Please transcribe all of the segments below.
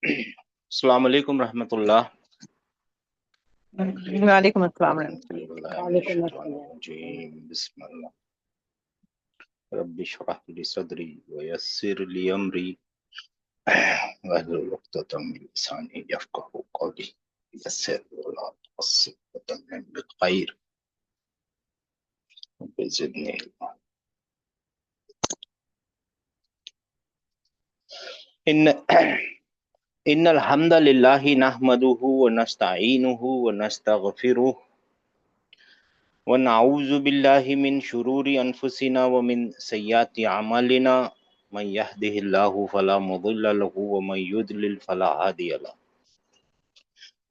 अस्सलाम वालेकुम रहमतुल्लाह। वालेकुम अस्सलाम रहमतुल्लाह। वालेकुम अस्सलाम। बिस्मिल्लाह। रब्बि इश्रह ली सदरी व यस्सिर ली अमरी वहलुल उक़दतम मिन लिसानी यफ़क़हू क़ौली यस्सिर व ला तुअस्सिर वतम्मिम बिल-ख़ैर रब्बि ज़िदनी इल्मा। इन्नल हम्दलिल्लाहि नहमदुहु व नस्तईनुहु व नस्तगफिरुह व नऊज़ु बिल्लाहि मिन शुरूरि अनफुसिना व मिन सय्याति अमालिना मन यहदिहिल्लाहु फला मुदिल्ल लहु व मन युद्लिल फला हादिय लहु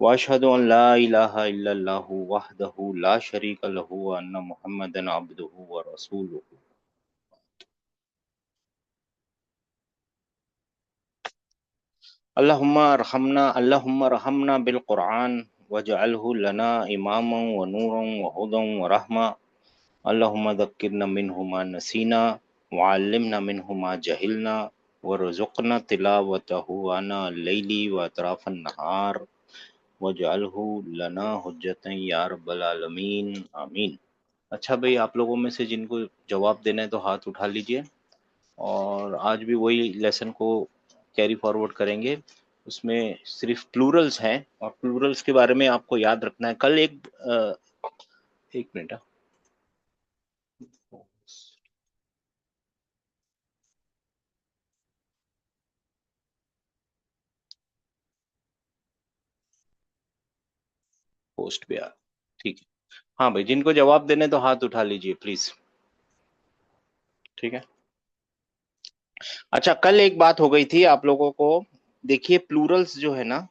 व अशहदु अन ला इलाहा इल्लल्लाहु वहदहु ला शरीक लहु व अन्ना मुहम्मदन अब्दुहु व रसूलुहु। अल्लाहुम्मा रहमना बिल कुरान वजअलहु लना इमामन व नूरन व हुदन व रहमा। अल्लाहुम्मा ज़क्किरना मिन्हु मा नसीना व अल्लिमना मिन्हु मा जहिलना वरज़ुक़ना तिलावतहु आना लैली व अतराफ़न नहार वजअलहु लना हुज्जतन या रब्बल आलमीन आमीन। अच्छा भाई, आप लोगों में से जिनको जवाब देना है तो हाथ उठा लीजिए। और आज भी वही लेसन को कैरी फॉरवर्ड करेंगे। उसमें सिर्फ प्लूरल्स हैं और प्लूरल्स के बारे में आपको याद रखना है। कल एक मिनट, पोस्ट पे आ, ठीक है। हाँ भाई, जिनको जवाब देने तो हाथ उठा लीजिए प्लीज, ठीक है। अच्छा, कल एक बात हो गई थी आप लोगों को। देखिए, प्लूरल्स जो है ना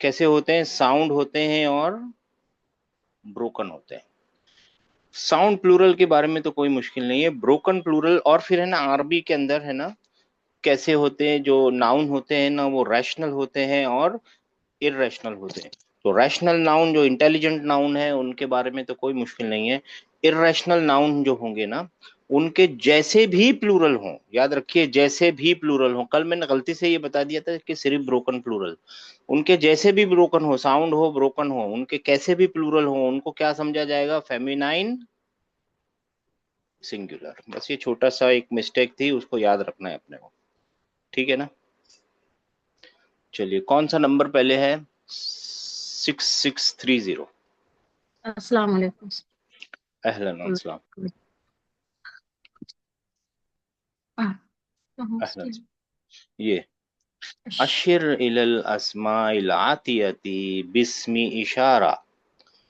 कैसे होते हैं, साउंड होते हैं और ब्रोकन होते हैं। साउंड प्लूरल के बारे में तो कोई मुश्किल नहीं है। ब्रोकन प्लूरल और फिर है ना अरबी के अंदर है ना कैसे होते हैं, जो नाउन होते हैं ना वो रैशनल होते हैं और इर्रेशनल होते हैं। तो रैशनल नाउन जो इंटेलिजेंट नाउन है उनके बारे में तो कोई मुश्किल नहीं है। इर्रेशनल नाउन जो होंगे ना उनके जैसे भी प्लूरल हों, याद रखिए जैसे भी प्लूरल हों। कल मैंने गलती से ये बता दिया था कि सिर्फ ब्रोकन प्लूरल, उनके जैसे भी ब्रोकन हो, साउंड हो, ब्रोकन हो, उनके कैसे भी प्लूरल हो, उनको क्या समझा जाएगा, फेमिनाइन सिंगुलर। बस ये छोटा सा एक मिस्टेक थी, उसको याद रखना है अपने को, ठीक है ना। चलिए, कौन सा नंबर पहले है? 6630। अस्सलाम वालेकुम। अहलन अस्सलाम। अहलन। ये अशिर इलल अस्माइल आतियती बिस्मी इशारा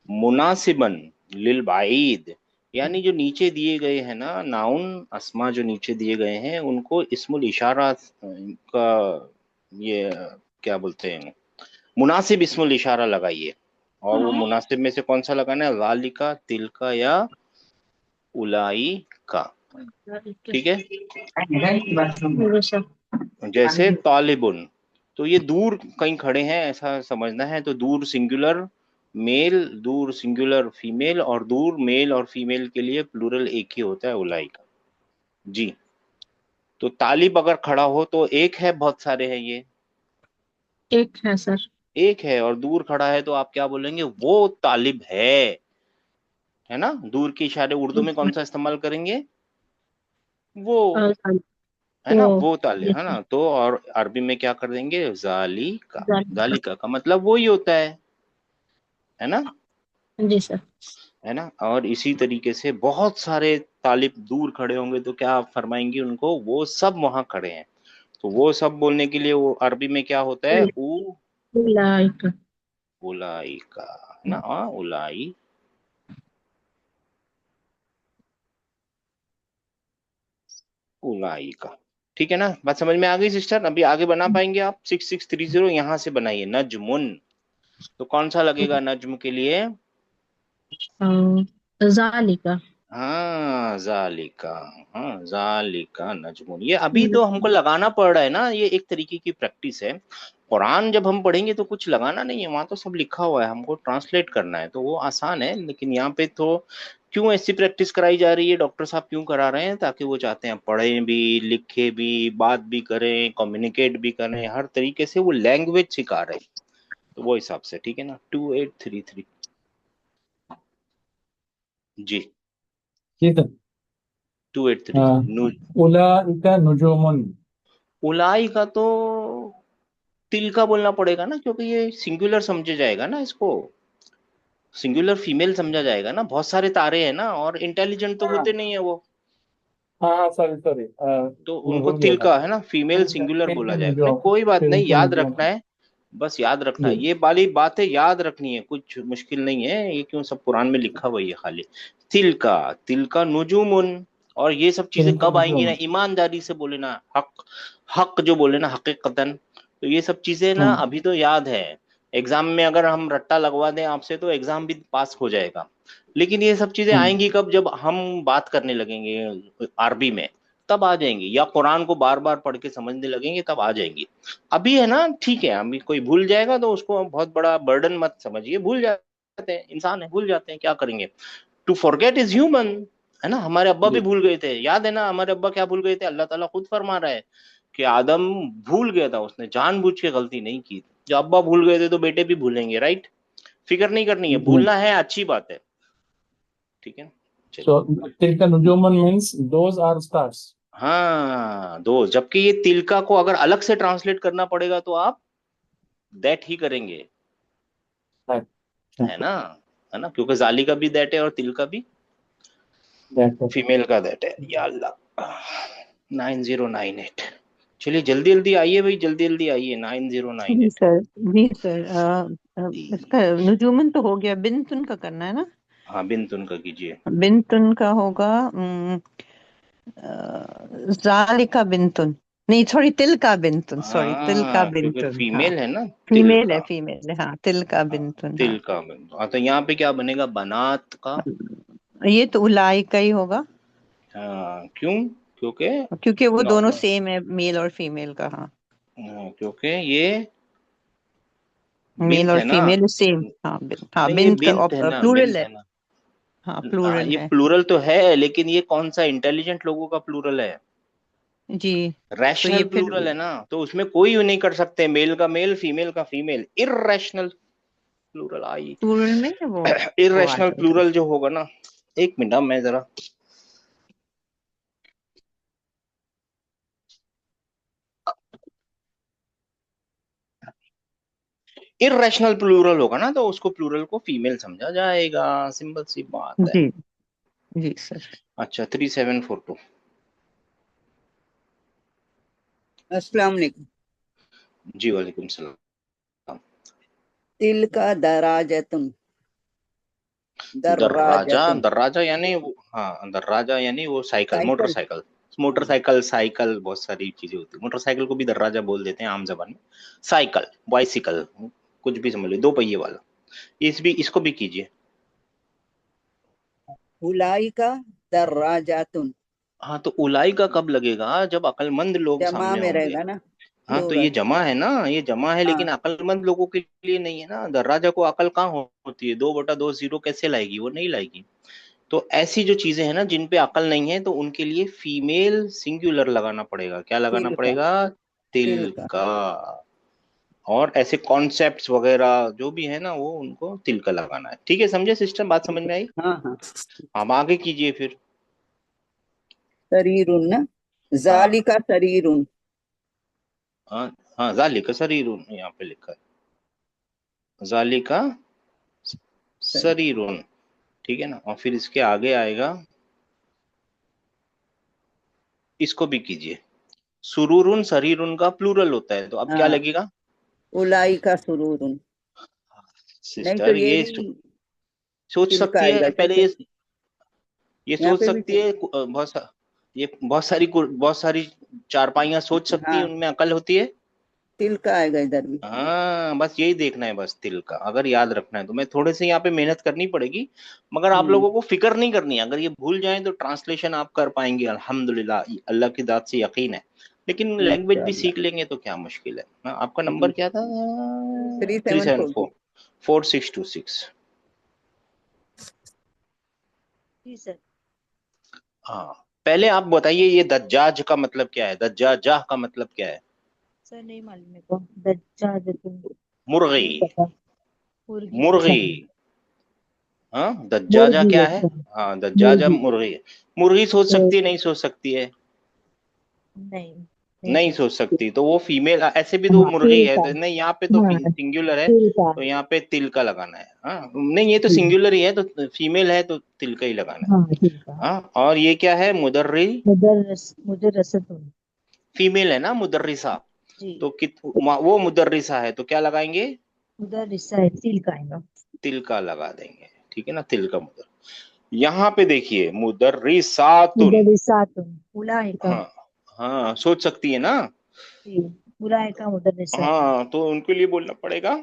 मुनासिबन लिल बाईद। यानी जो नीचे दिए गए हैं ना नाउन अस्मा, जो नीचे दिए गए हैं उनको इस्मुल इशारा का ये क्या बोलते हैं, मुनासिब इस्मुल इशारा लगाइए। और वो मुनासिब में से कौन सा लगाना है? ज़ालिका, तिलका या उलाई का, ठीक है। जैसे तालिबुन, तो ये दूर कहीं खड़े हैं ऐसा समझना है। तो दूर सिंगुलर मेल, दूर सिंगुलर फीमेल, और दूर मेल और फीमेल के लिए प्लूरल एक ही होता है, उलाई का। जी, तो तालिब अगर खड़ा हो तो एक है, बहुत सारे हैं ये, एक है सर। एक है। और दूर खड़ा है तो आप क्या बोलेंगे? वो तालिब है ना। दूर के इशारे उर्दू में कौन सा इस्तेमाल करेंगे? वो, है ना, वो तालिब, है ना। तो और अरबी में क्या कर देंगे? जालिका। जालिका का मतलब वो ही होता है ना, जी सर। है ना। और इसी तरीके से बहुत सारे तालिब दूर खड़े होंगे तो क्या आप फरमाएंगे उनको? वो सब वहां खड़े हैं। तो वो सब बोलने के लिए वो अरबी में क्या होता है? उलाइका। उलाई का, है ना। उलाई, उलाई का, ठीक है ना। बात समझ में आ गई सिस्टर? अभी आगे बना पाएंगे आप? 6630 यहां से बनाइए। नजमुन, तो कौन सा लगेगा नज्म के लिए? जालिका। हाँ, जालिका। हाँ, जालिका नजमुन। ये अभी तो हमको लगाना पड़ रहा है ना, ये एक तरीके की प्रैक्टिस है। कुरान जब हम पढ़ेंगे तो कुछ लगाना नहीं है, वहां तो सब लिखा हुआ है, हमको ट्रांसलेट करना है, तो वो आसान है। लेकिन यहाँ पे तो क्यों ऐसी प्रैक्टिस कराई जा रही है, डॉक्टर साहब क्यों करा रहे हैं? ताकि वो चाहते हैं पढ़ें भी, लिखे भी, बात भी करें, कम्युनिकेट भी करें, हर तरीके से वो लैंग्वेज सिखा रहे हैं। तो वो हिसाब से ठीक है ना। 2833 जी, ठीक है। 2833 उलाइका नुजुमुन। उलाई का तो तिल का बोलना पड़ेगा ना, क्योंकि ये सिंगुलर समझा जाएगा ना, इसको सिंगुलर फीमेल समझा जाएगा ना, बहुत सारे तारे हैं ना, और इंटेलिजेंट तो हाँ होते नहीं है वो, हाँ हाँ, सॉरी सॉरी, तो मैं उनको भूल गया तिल था। का है ना, फीमेल सिंगुलर तिल बोला का जाएगा। नहीं कोई बात तिल नहीं, का याद रखना नुजुमुन। है, बस याद रखना जी। है, ये वाली बातें याद रखनी है, कुछ मुश्किल नहीं है, ये क्यों सब कुरान में लिखा हुआ है खाली। तिल का नुजुमुन। और ये सब चीजें तिल का कब आएंगी ना, नुजुमुन। ईमानदारी से बोले ना, हक हक जो बोले ना, हकीकतन, तो ये सब चीजें ना अभी तो याद है। एग्जाम में अगर हम रट्टा लगवा दें आपसे तो एग्जाम भी पास हो जाएगा, लेकिन ये सब चीजें हम्म। आएंगी कब, जब हम बात करने लगेंगे अरबी में, तब आ जाएंगी, या कुरान को बार बार पढ़ के समझने लगेंगे तब आ जाएंगी। अभी है ना, ठीक है, अभी कोई भूल जाएगा तो उसको बहुत बड़ा बर्डन मत समझिए, भूल जाते हैं, इंसान है, भूल जाते हैं, क्या करेंगे। टू फॉरगेट इज ह्यूमन, है ना। हमारे अब्बा भी जी। भूल गए थे, याद है ना, हमारे अब्बा क्या भूल गए थे, अल्लाह ताला खुद फरमा रहा है कि आदम भूल गया था, उसने जानबूझ के गलती नहीं की। जो अब्बा भूल गए थे तो बेटे भी भूलेंगे, राइट। फिक्र नहीं करनी है, जी। भूलना है अच्छी बात है, ठीक है। चलिए। सो तिल का नुजुमुन मीन्स दोज आर स्टार्स। हाँ दो, जबकि ये तिलका को अगर अलग से ट्रांसलेट करना पड़ेगा तो आप दैट ही करेंगे, है ना, है ना, क्योंकि जाली का भी दैट है और तिल का भी फीमेल का दैट है। या अल्लाह, 9098। चलिए जल्दी जल्दी आइए भाई, जल्दी जल्दी आइए, जी 9098। सर। जी सर। इसका नुजूमन तो हो गया, बिनतुन का करना है ना। हाँ बिन का कीजिए। बिनतुन का होगा जालिका बिनतुन। नहीं सॉरी, तिल का बिनतुन, सॉरी तिल का हाँ क्योंकि बिनतुन, हाँ। फीमेल है ना, तिल फीमेल है, का। फीमेल है, हाँ, तिल का हाँ, बिनतुन, हाँ। तिल का बिन, हाँ तो यहाँ पे क्या बनेगा, बनात का। ये तो उलाई का ही होगा, हाँ क्यों, क्योंकि क्योंकि वो दोनों नॉर्मल, सेम है, मेल और फीमेल का, हाँ। क्योंकि ये मेल बिन्त और है ना। फीमेल सेम, हाँ, हाँ, नहीं ये बिन्त का बिन्त है ना, प्लूरल बिन्त है। है ना। हाँ, हाँ प्लूरल ये है। प्लूरल तो है, लेकिन ये कौन सा इंटेलिजेंट लोगों का प्लूरल है, जी। तो रैशनल ये फिर प्लूरल है ना, तो उसमें कोई नहीं कर सकते, मेल का मेल, फीमेल का फीमेल, इररेशनल प्लूरल आई। प्लूरल में वो आ इररेशनल जाएगा। प्लूरल जो होगा ना, एक मिनट मैं जरा, इररेशनल प्लूरल होगा ना, तो उसको प्लूरल को फीमेल समझा जाएगा, सिंपल सी बात है। जी। जी सर। अच्छा 3742। अस्सलाम वालेकुम। जी वालेकुम सलाम। तिल का दराजतुन। दर्राजा, दराजतुन दर्राजा यानी हाँ दर्राजा यानी वो साइकिल, साइकिल। मोटरसाइकिल। हाँ। मोटरसाइकिल, साइकिल, बहुत सारी चीजें होती है, मोटरसाइकिल को भी दर्राजा बोल देते हैं आम जबान में। साइकिल, बाइसिकल, कुछ भी समझ लो, दो पहिए वाला। इसको भी कीजिए। उलाई का दराजातुन हाँ तो उलाई का कब लगेगा, जब अक्लमंद लोग जमा सामने में होंगे। रहेगा ना, हाँ तो ये प्लूरल। जमा है ना, ये जमा है, लेकिन हाँ, अक्लमंद लोगों के लिए नहीं है ना, दर्राजा को अकल कहाँ होती है, 2/2 जीरो कैसे लाएगी, वो नहीं लाएगी। तो ऐसी जो चीजें हैं ना जिन पे अकल नहीं है, तो उनके लिए फीमेल सिंगुलर लगाना पड़ेगा, क्या लगाना तिल का। पड़ेगा, तिल तिल का। का। और ऐसे कॉन्सेप्ट्स वगैरह जो भी है ना, वो उनको तिल का लगाना है, ठीक है, समझे सिस्टम, बात समझ में आई। हाँ हाँ। हम आगे कीजिए फिर। शरीरुन ना, हाँ जालिका शरीरुन। हाँ हाँ, जालिका शरीरुन यहाँ पे लिखा है, जालिका शरीरुन, ठीक है ना। और फिर इसके आगे आएगा, इसको भी कीजिए। सुरूरुन शरीरुन का प्लूरल होता है, तो अब क्या हाँ, लगेगा, उलाई का सुरूरुन। नहीं तो सिस्टर ये ये भी सोच तिल का सकती आएगा, है पहले, क्योंकि ये यहाँ सोच पे भी सकती है, ये बहुत सारी चारपाइयाँ सोच सकती है, हाँ, उनमें अकल होती है। तिल का आएगा इधर भी। हाँ बस यही देखना है, बस तिल का अगर याद रखना है तो मैं थोड़े से यहाँ पे मेहनत करनी पड़ेगी, मगर आप हम्म। लोगों को फिक्र नहीं करनी है, अगर ये भूल जाएं तो ट्रांसलेशन आप कर पाएंगे अल्हम्दुलिल्लाह, अल्लाह की दात से यकीन है। लेकिन लैंग्वेज भी इंशाल्लाह। सीख लेंगे तो क्या मुश्किल है। हाँ, आपका नंबर क्या था, 3742। 374 4626। जी सर। हाँ, पहले आप बताइए ये दज्जाज का मतलब क्या है, दज्जाजाह का मतलब क्या है? सर नहीं मालूम मेरे को। दज्जाजतुन मुर्गी। नहीं पता। मुर्गी। मुर्गी। हाँ, दज्जाजा मुर्गी क्या है? अच्छा। हाँ, दज्जाजा मुर्गी मुर्गी। मुर्गी सोच तो सकती है, नहीं सोच सकती है? नहीं नहीं सोच सकती, तो वो फीमेल, ऐसे भी तो वो हाँ मुर्गी तिल है, का। तो नहीं, यहाँ पे तो हाँ सिंगुलर है, तिल का। तो यहाँ पे तिल का लगाना है। हाँ, नहीं ये तो तिल। सिंगुलर ही है, तो फीमेल है तो तिल का ही लगाना है। हाँ तिल का। हाँ, और ये क्या है? मुदर्री। मुदर्रसतुन। फीमेल है ना मुदर्रिसा, जी। तो वो मुदर्रिसा है, तो क्या लगाएंगे? उधर रिश्ता है, तिल का आएगा। तिल का लगा देंगे, ठीक है ना, तिल का मुदर। यहाँ पे देखिए मुदर्रिसातुन। मुदर्रिसातुन। उलाइका। हाँ, हाँ सोच सकती है ना। जी। उलाइका मुदर्रिसातुन। हाँ, तो उनके लिए बोलना पड़ेगा।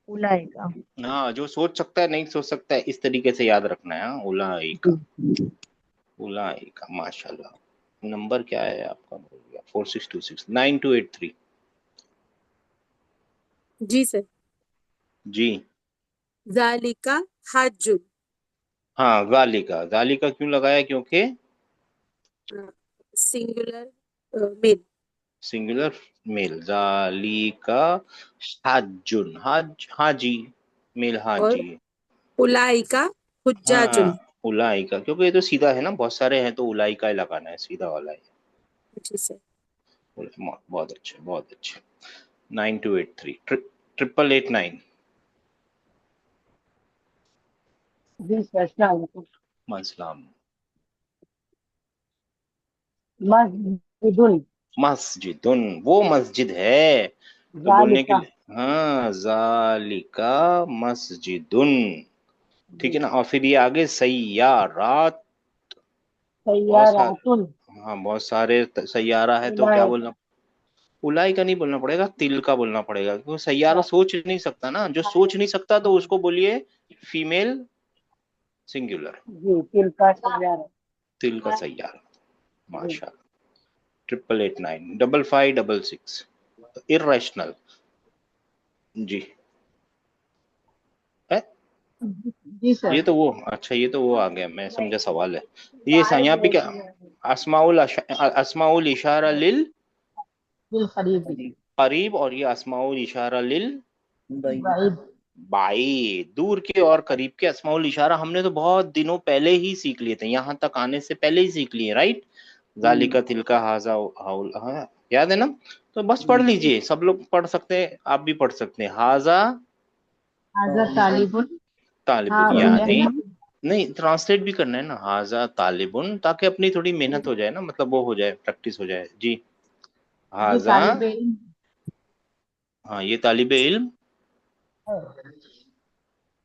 उलाइका। हाँ, जो सोच सकता है नहीं सोच सकता है, इस तरीके से याद रखना है। हाँ, उलाइका। जी। उलाइका, माशाल्लाह। नंबर क्या है आपका? 4626 9283। जी सर। जी। जालिका हज्जुन। हाँ, जालिका, जालिका क्यों लगाया? क्योंकि सिंगुलर मेल। Singular male. जालिका हज्जुन, हज हाजी, मेल और हाजी। उलाइका हुज्जाजुन। हाँ, उलाइका, क्योंकि ये तो सीधा है ना, बहुत सारे हैं तो उलाइका ही लगाना है, सीधा वाला है। जी सर। बहुत अच्छे, बहुत अच्छे। 9283 888 जी सर। अस्सलाम वालेकुम। मसलाम। मस्जिदुन। मस्जिदुन, वो मस्जिद है, तो बोलने के जालिका। लिए हाँ, जालिका मस्जिदुन, ठीक है ना। और फिर ये आगे सैयारात, बहुत सारे। सय्यारातुन। हाँ, बहुत सारे सैयारा है, तो क्या उलाइका। बोलना? उलाई का नहीं बोलना पड़ेगा, तिल का बोलना पड़ेगा, क्योंकि सैयारा सोच नहीं सकता ना, जो सोच नहीं सकता तो उसको बोलिए फीमेल सिंगुलर, जी तिल का सय्यारा। तिल का सैयारा। जी। माशा। 8889 5556 इरेशनल। जी है? जी सर। ये तो वो, अच्छा ये तो वो आ गया, मैं समझा सवाल है। ये यहाँ पे क्या? अस्माउल इशारा लिल दिल करीब। करीब, और ये अस्माउल इशारा लिल बाई। बाई, दूर के और करीब के अस्माउल इशारा हमने तो बहुत दिनों पहले ही सीख लिए थे, यहाँ तक आने से पहले ही सीख लिए, राइट। जालिका तिलका हाजा हाउल, हाँ याद है ना। तो बस पढ़ लीजिए, सब लोग पढ़ सकते हैं, आप भी पढ़ सकते हैं। हाजा हाज़ा तालिबुन। तालिबुन, हाँ यानी उलैका। नहीं, ट्रांसलेट भी करना है ना, हाजा तालिबुन, ताकि अपनी थोड़ी मेहनत हो जाए ना, मतलब वो हो जाए, प्रैक्टिस हो जाए। जी। ये हाजा, तालिब इल्म हाँ ये तालिबे इल्म, है।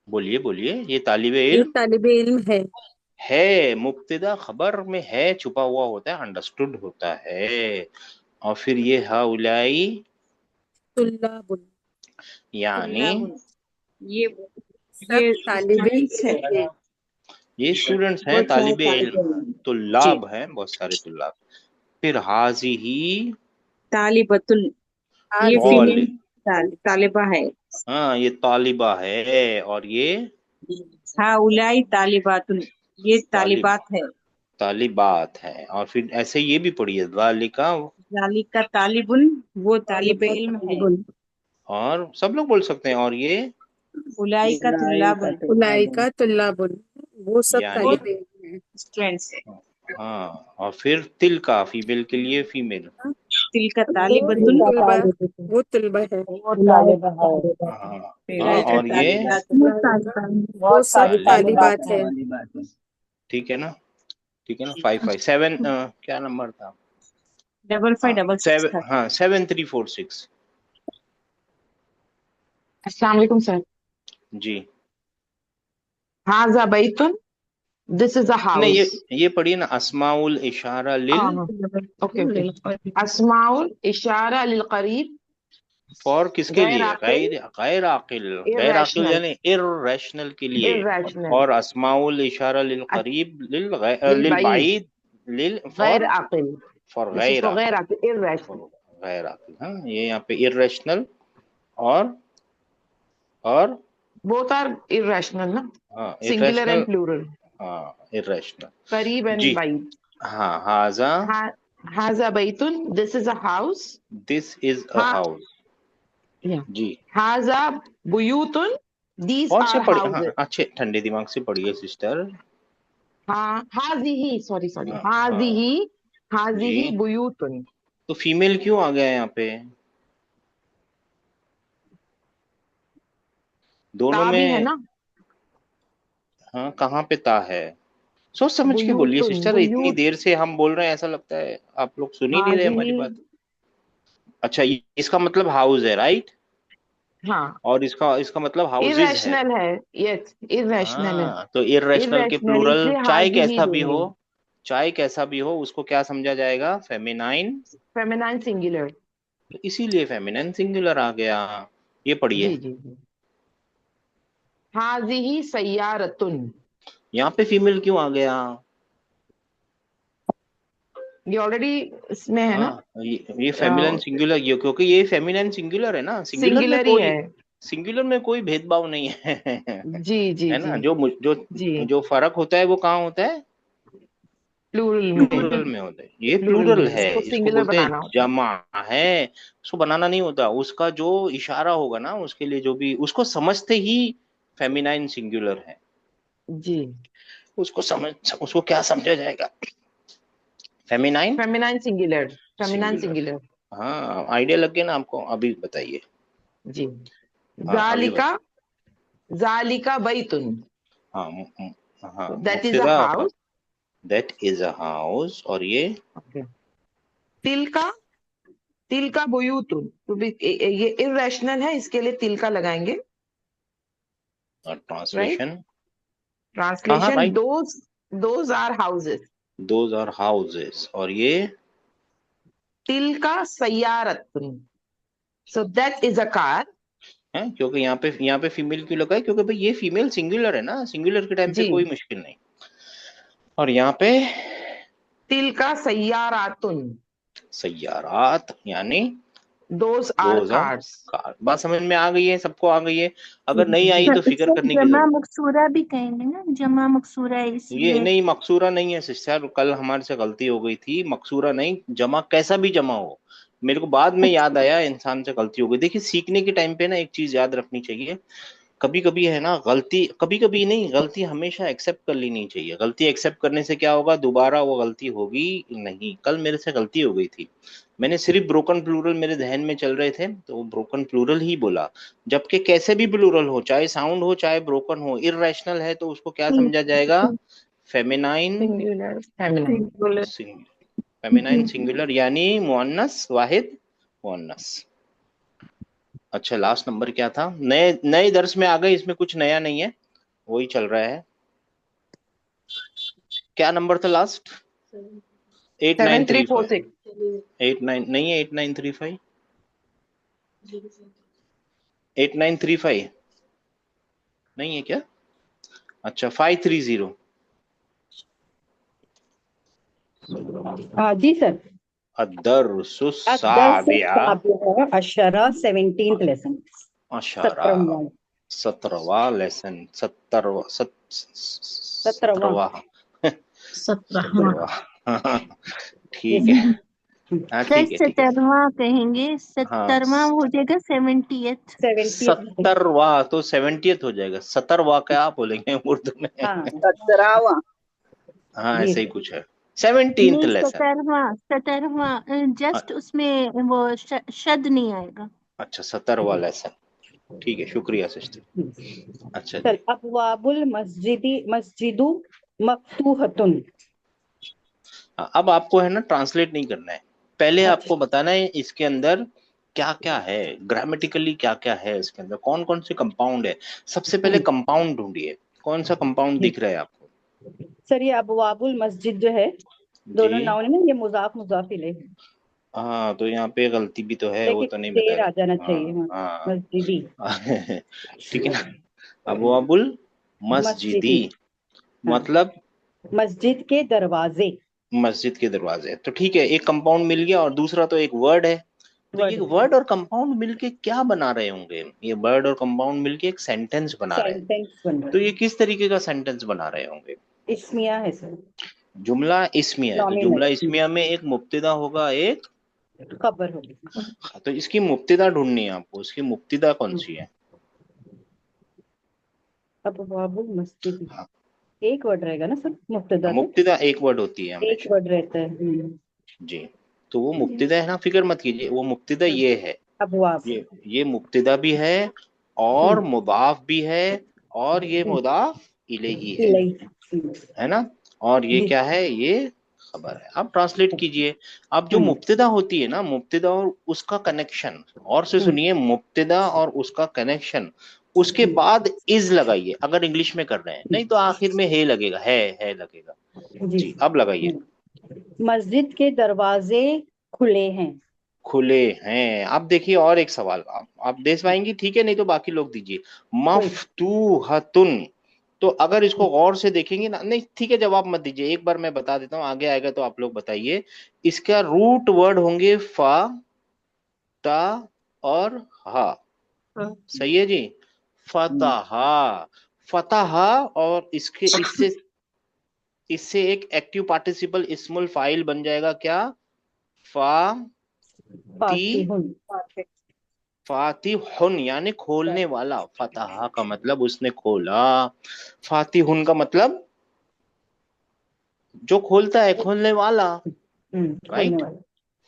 बोलिए बोलिए, ये तालिबे ये इल्म तालिबे इल्म है। मुब्तदा खबर में है छुपा हुआ होता है, अंडरस्टूड होता है। और फिर ये हाउलाई, तुल्लाबुन। यानी ये सब तालिबे तालिबे है। इल्म हैं। ये स्टूडेंट्स हैं, बहुत सारे तालिबे इल्म, तालिबे हैं। जी। तुल्लाब हैं, बहुत सारे तुल्लाब। फिर हाजी ही तालिबतुन। ये तौल, फीमेल तालिबा है। हाँ ये तालिबा है, और ये हाँ उलाई तालिबातुन। ये तालिब तालिबात है। तालिबात है। और फिर ऐसे ये भी पढ़िए, जालिका, जालिका तालिबुन। वो तालिबे तालिबा इल्म है। तालिबुन। और सब लोग बोल सकते हैं, और ये उलाई का तुल्लाबुन। उलाइका तुल्लाबुन। वो सब यानी, तालिबे इल्म हैं। स्टूडेंट्स। हाँ, और फिर तिल का, फीमेल के लिए फीमेल। तिलका वो तालिबतुन। तुलबा, वो तुलबा है। वो तालिबा है। हाँ, हाँ, उलाइका और ये तालिबातुन। वो वो सब सारी तालिबात तालिबात हैं। है। ठीक है ना, ठीक है ना। 557 क्या नंबर था? डबल हाँ, 566 7, था। हाँ 7346। अस्सलाम वालेकुम सर। जी। हाजा बैतुन, दिस इज अ नहीं, हाउस। ये पढ़िए ना, अस्माउल इशारा लिल, ओके ओके। अस्माउल इशारा लिल करीब, फॉर किसके गैर लिए? आकिल, गैर आकिल, गैर आकिल इर्रेशनल, यानी इर्रेशनल के लिए। इर्रेशनल, और अस्माउल इशारा लिल करीब लिल लिल लिल बाईद, बाइद, लिल गैर for, Aqil, for this is गैर फॉर गैर आकिल, आकिल, इर्रेशनल। फॉर गैर आकिल। हाँ, ये यहाँ पे इर्रेशनल, और बोथ आर इर्रेशनल ना, हाँ सिंगुलर इरेशनल, एंड प्लूरल। हाँ इरेशनल। करीब एंड जी बाइट। हाँ हाजा हाजा बैतुन, this is a house. This is a हाँ हाउस। या जी हाजा बुयूतुन, दीज और से आर पढ़िए, हाँ हाउसेस। अच्छे ठंडे दिमाग से पढ़िए सिस्टर। हाँ हाजिही, सॉरी सॉरी, हाँ हाजिही हाजिही जी बुयूतुन। तो फीमेल क्यों आ गया यहाँ पे? दोनों ता भी है में ना, हाँ कहाँ पे ता है? सोच समझ के बोलिए बुयूतुन सिस्टर, इतनी बुयूत। देर से हम बोल रहे हैं ऐसा लगता है आप लोग सुन ही नहीं रहे हमारी हाजिही, बात। अच्छा इसका मतलब हाउस है राइट, हाँ और इसका इसका मतलब हाउसेज है। इरेशनल है, यस इरेशनल है। हाँ तो इर्रेशनल के इरेशनल प्लूरल से चाहे हाजिही कैसा भी हो, बोलेंगे, चाहे कैसा भी हो उसको क्या समझा जाएगा? फेमिनाइन। Feminine singular. तो इसीलिए फेमिनाइन सिंगुलर आ गया। ये पढ़िए, जी जी जी। हाजिही सय्यारतुन, यहाँ पे फीमेल क्यों आ गया? ये ऑलरेडी इसमें है ना, हाँ ये फेमिनाइन सिंगुलर, ये क्योंकि ये फेमिनाइन सिंगुलर है ना, सिंगुलर ही है। सिंगुलर में कोई भेदभाव नहीं है जी जी है जी ना। जो जी, जो फर्क होता है वो कहाँ होता है? प्लूरल में, प्लूरल में होता है। ये प्लूरल प्लूरल में है, इसको इसको सिंगुलर बोलते हैं बनाना होता है। जमा है। उसको बनाना नहीं होता, उसका जो इशारा होगा ना उसके लिए, जो भी उसको समझते ही फेमिनाइन सिंगुलर है। जी, उसको क्या समझा जाएगा? Feminine feminine singular, feminine singular. Singular. हाँ आइडिया लग गया ना आपको? अभी बताइए। जी, हाँ आगे जालिका, जालिका बैतुन, हाँ हाँ दैट इज अ मुब्तदा house. That is a house, और ये तिलका, तिलका बुयूतुन, तो ये इरेशनल है, इसके लिए तिलका लगाएंगे। Right, translation. हाँ translation, right, those are houses. Those are houses, और ये तिलका सय्यारतुन, so that is a car. है। क्योंकि यहाँ पे फीमेल क्यों लगा है? क्योंकि भाई ये फीमेल सिंगुलर है ना, सिंगुलर के टाइम पे जी, कोई मुश्किल नहीं। और यहाँ पे तिलका सय्यारातुन, सय्यारात यानी those are those are cars. Car. बात समझ में आ गई है? सबको आ गई है? अगर नहीं आई जी, तो फिक्र सर करने की जमा जरूरत। मकसूरा भी कहेंगे ना, जमा मकसूरा है ये इसलिए। नहीं, मकसूरा नहीं है सिस्टर, कल हमारे से गलती हो गई थी। मकसूरा नहीं, जमा कैसा भी जमा हो। मेरे को बाद में याद अच्छा आया इंसान से गलती हो गई। देखिए सीखने के टाइम पे ना एक चीज याद रखनी चाहिए, कभी कभी है ना गलती, कभी कभी नहीं, गलती हमेशा एक्सेप्ट कर लेनी चाहिए। गलती एक्सेप्ट करने से क्या होगा? दोबारा वो गलती होगी नहीं। कल मेरे से गलती हो गई थी, मैंने सिर्फ ब्रोकन प्लूरल मेरे ध्यान में चल रहे थे तो वो ब्रोकन प्लूरल ही बोला, जबकि कैसे भी प्लूरल हो, चाहे साउंड हो चाहे ब्रोकन हो, इररेशनल है तो उसको क्या समझा जाएगा? Feminine singular feminine. Feminine singular यानी मुअन्नस वाहिद मुअन्नस। अच्छा लास्ट नंबर क्या था? नए नए दर्स में आ गए, इसमें कुछ नया नहीं है, वही चल रहा है। क्या नंबर था लास्ट? 8935। 7346। 89 नहीं है, 8935, 8935 नहीं है क्या? अच्छा 530। जी सर। अदर्सुस्साबिआ अशरा 17th लेसन। अशरा 17वां लेसन। 17वां 17वां ठीक है। हाँ सर ठीक है ठीक है। 17वां कहेंगे, हाँ 17वां हो जाएगा 70th। 17वां तो 70th हो जाएगा। 17वां क्या आप बोलेंगे उर्दू में? हाँ 17वां। हाँ जी ऐसे ही कुछ है। 17th नहीं लेसन। 17वां जस्ट उसमें वो शद नहीं आएगा। अच्छा 17वां लेसन, ठीक है, शुक्रिया सिस्टर। अच्छा सर, जी अबवाबुल मस्जिदु मफ्तूहतुन। अब आपको है ना ट्रांसलेट नहीं करना है, पहले अच्छा आपको बताना है इसके अंदर क्या क्या है, ग्रामेटिकली क्या क्या है इसके अंदर, कौन कौन से कंपाउंड है। सबसे पहले कंपाउंड ढूंढिए, कौन सा कंपाउंड दिख रहा है आपको? सर, ये अबवाबुल मस्जिद जो है, दोनों जी नाउन है ना, ये मुजाफ मुजाफ इलैह है। हाँ तो यहाँ पे गलती भी तो है, वो लेकिन तो नहीं देर आ जाना बताया। चाहिए। हाँ, हाँ मस्जिदी। हाँ ठीक है ना। अबवाबुल मस्जिदी मस्जिदी, हाँ, मतलब मस्जिद के दरवाजे। मस्जिद के दरवाजे। तो ठीक है, एक कंपाउंड मिल गया, और दूसरा तो एक वर्ड है। तो ये वर्ड और कंपाउंड मिलके क्या बना रहे होंगे? ये वर्ड और कंपाउंड मिलके एक सेंटेंस बना रहे हैं। सेंटेंस बन तो रहा ये किस तरीके का सेंटेंस बना रहे होंगे? इस्मिया है सर, जुमला इस्मिया है, तो नॉमिनल। जुमला इस्मिया में एक मुब्तदा होगा, एक खबर होगी। तो इसकी मुब्तदा ढूंढनी है आपको, इसकी मुब्तदा कौन सी है? अबवाबुल मस्जिद, हाँ, एक वर्ड रहेगा ना सर मुब्तदा पे? मुब्तदा एक वर्ड होती है एक हमेशा वर्ड रहता है। जी। तो वो मुब्तदा है ना, फिक्र मत कीजिए, वो मुब्तदा ये है, अबवाब। ये मुब्तदा भी है और मुदाफ भी है और ये मुदाफ इलैही है ना, और ये क्या है, ये खबर है। अब ट्रांसलेट कीजिए। अब जो मुब्तदा होती है ना, मुब्तदा और उसका कनेक्शन, और से सुनिए, मुब्तदा और उसका कनेक्शन, उसके बाद इज लगाइए अगर इंग्लिश में कर रहे हैं, नहीं तो आखिर में है लगेगा, है लगेगा जी। अब लगाइए। मस्जिद के दरवाजे खुले हैं। खुले हैं। अब देखिए और एक सवाल आप दे पाएंगी, ठीक है, नहीं तो बाकी लोग दीजिए। मफ्तूहतुन, तो अगर इसको गौर से देखेंगे ना, नहीं ठीक है, जवाब मत दीजिए, एक बार मैं बता देता हूँ, आगे आएगा तो आप लोग बताइए। इसका रूट वर्ड होंगे फा, ता और हा। सही है जी। फतहा, फतहा, और इससे एक एक्टिव पार्टिसिपल इस्मुल फाइल बन जाएगा क्या? फातिहुन, यानी खोलने वाला। फतहा का मतलब उसने खोला, फातिहुन का मतलब जो खोलता है, खोलने वाला, राइट।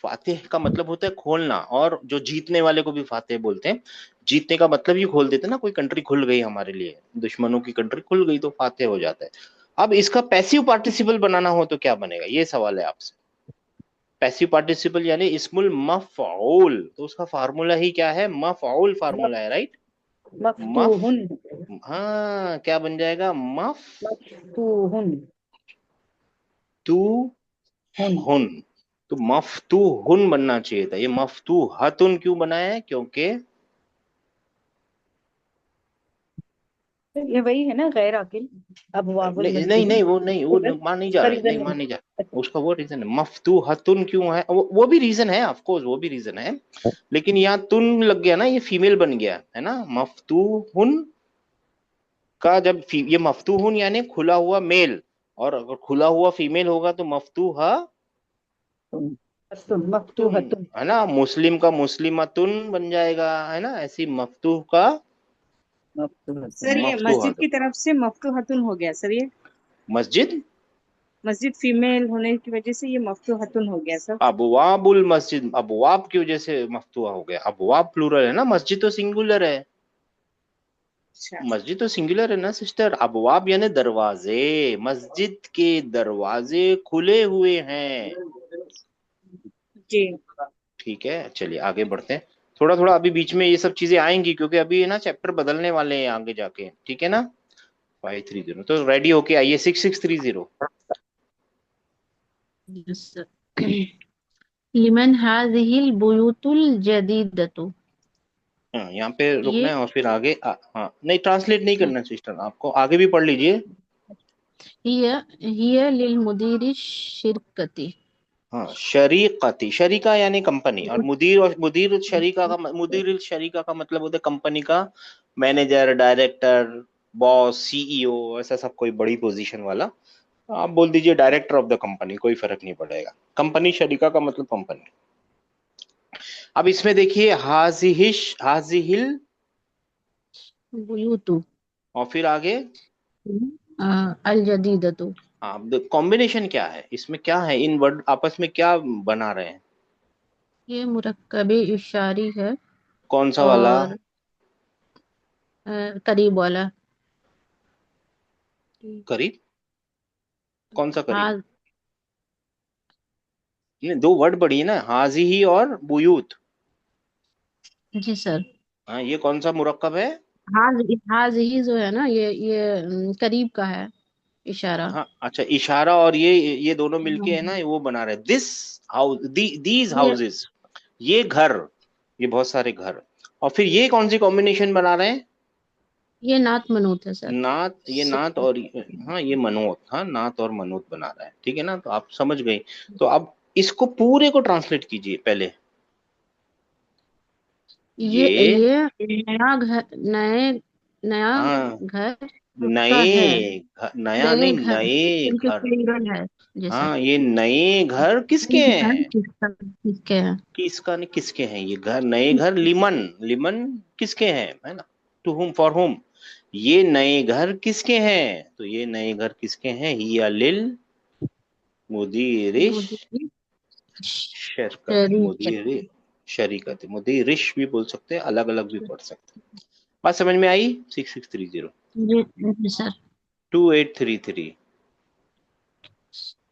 फातिह का मतलब होता है खोलना, और जो जीतने वाले को भी फातिह बोलते हैं। जीतने का मतलब ही खोल देते हैं ना, कोई कंट्री खुल गई हमारे लिए, दुश्मनों की कंट्री खुल गई तो फातिह हो जाता है। अब इसका पैसिव पार्टिसिपल बनाना हो तो क्या बनेगा, ये सवाल है आपसे। पैसिव पार्टिसिपल यानी इस्मुल मफऊल, तो उसका फार्मूला ही क्या है? मफऊल फार्मूला है, राइट। हाँ, क्या बन जाएगा? मफ्तूहुन। तो मफ्तूहुन बनना चाहिए था, ये मफ्तूहतुन क्यों बनाया है? क्योंकि ये वही है ना, गैर आकिल। अबवाबुल नहीं वो मान नहीं जा रहा, नहीं मान नहीं जा रहा, उसका वो रीजन है। मफ्तूहतुन क्यों है, वो भी रीजन है, ऑफ कोर्स वो भी रीजन है, लेकिन यहाँ तुन लग गया ना, ये फीमेल बन गया है ना। मफ्तूहुन का जब ये मफ्तूहुन यानी खुला हुआ मेल, और अगर खुला हुआ फीमेल होगा तो मफ्तूहा मफ्तूहतुन, है ना। मुस्लिम का मुस्लिमतुन बन जाएगा, है ना, ऐसी मफ्तूह का सर ये मस्जिद की तरफ से मफ्तूहतुन हो गया सर, ये मस्जिद फीमेल होने की वजह से ये मफ्तूहतुन हो गया सर। अबवाबुल मस्जिद, अबवाब की वजह से मफ्तूहा हो गया। अबवाब प्लूरल है ना, मस्जिद तो सिंगुलर है। मस्जिद तो सिंगुलर है ना सिस्टर। अबवाब यानी दरवाजे, मस्जिद के दरवाजे खुले हुए हैं जी। ठीक है, चलिए आगे बढ़ते हैं। थोड़ा थोड़ा अभी बीच में ये सब चीजें आएंगी, क्योंकि अभी ना चैप्टर बदलने वाले हैं आगे जाके, ठीक है ना। 530, तो रेडी होके आइए। 6630 लिमन हाज़िहिल बुयूतुल जदीदतु, यहाँ पे रुकना है और फिर आगे हाँ नहीं, ट्रांसलेट नहीं करना सिस्टर, आपको आगे भी पढ़ लीजिए। हिया लिल मुदीरि शिरकती, हाँ, शरीकती, शरीका यानी कंपनी, और मुदीर शरीका का मतलब होता है कंपनी का मैनेजर, डायरेक्टर, बॉस, सीईओ, ऐसा सब कोई बड़ी पोजीशन वाला। आप बोल दीजिए डायरेक्टर ऑफ द कंपनी, कोई फर्क नहीं पड़ेगा। कंपनी, शरीका का मतलब कंपनी। अब इसमें देखिए हाजिहिल बुयूतु, और फिर आगे अल जदीदतु। हाँ, कॉम्बिनेशन क्या है इसमें, क्या है इन वर्ड आपस में क्या बना रहे हैं? ये मुरक्कबे इशारी है। कौन सा वाला? करीब वाला। करीब? कौन सा करीब? नहीं, दो वर्ड पड़ी है ना, हाजिही और बुयूत। जी सर। हाँ, ये कौन सा मुरक्कब है? हाजिही जो है ना, ये करीब का है इशारा। हाँ अच्छा, इशारा और ये दोनों मिलके है ना, वो बना रहे दिस हाउस, दीज हाउसेस, ये घर, ये बहुत सारे घर। और फिर ये कौन सी कॉम्बिनेशन बना रहे हैं? ये नात मनूत है सर। नात, ये नात और हाँ ये मनोत, हाँ नात और मनोत बना रहा है, ठीक है ना। तो आप समझ गए। तो अब इसको पूरे को ट्रांसलेट कीजिए पहले। ये नया घर, नया हाँ घर नए नया नहीं, घर नए उनके घर। प्लूरल है जैसे। हाँ, ये नए घर किसके हैं? किसके हैं? किसका नहीं, किसके हैं ये घर? नए घर लिमन, लिमन किसके हैं, है ना? टू हुम, फॉर हुम। ये नए घर किसके हैं? तो ये नए घर किसके हैं? हिया लिल मुदीरिश शरकत, मुदीर शरीकत, मुदीरिश भी बोल सकते हैं, अलग अलग भी पढ़ सकते हैं। बात समझ में आई? 6630 जी सर। 2833।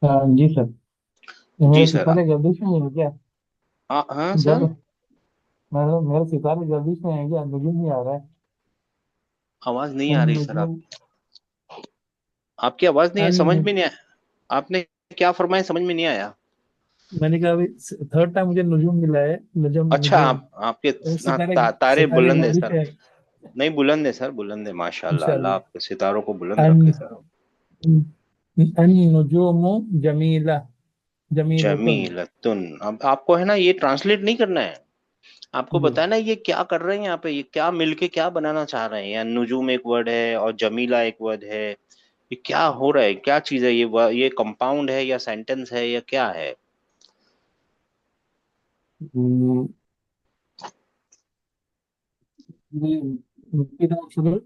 जी सर। जी मेरे सर। सितारे गर्दिश में है क्या? हाँ जब सर, मेरे सितारे गर्दिश में है क्या? मुझे नहीं आ रहा है। आवाज नहीं आ रही सर आपकी आवाज नहीं है, समझ में नहीं आया। आपने क्या फरमाया, समझ में नहीं आया। मैंने कहा अभी थर्ड टाइम मुझे नुजूम मिला है। नुजूम अच्छा, नुजूम आपके सितारे तारे सितारे बुलंद है गर्दिश सर। है। नहीं, बुलंद है सर, बुलंद है, माशाल्लाह। अल्लाह इंशाल्लाह। आपके सितारों को बुलंद अन रखे सर। अन नुजूमु जमीला जमीलतुन। जमीलतुन। अब आपको है ना ये ट्रांसलेट नहीं करना है, आपको जी। बताना है ये क्या कर रहे हैं यहाँ पे, ये क्या मिलके क्या बनाना चाह रहे हैं। या नुजूम एक वर्ड है और जमीला एक वर्ड है, ये क्या हो रहा है, क्या चीज है ये कंपाउंड है या सेंटेंस है या क्या है? हम्म, ये मुब्तदा और खबर।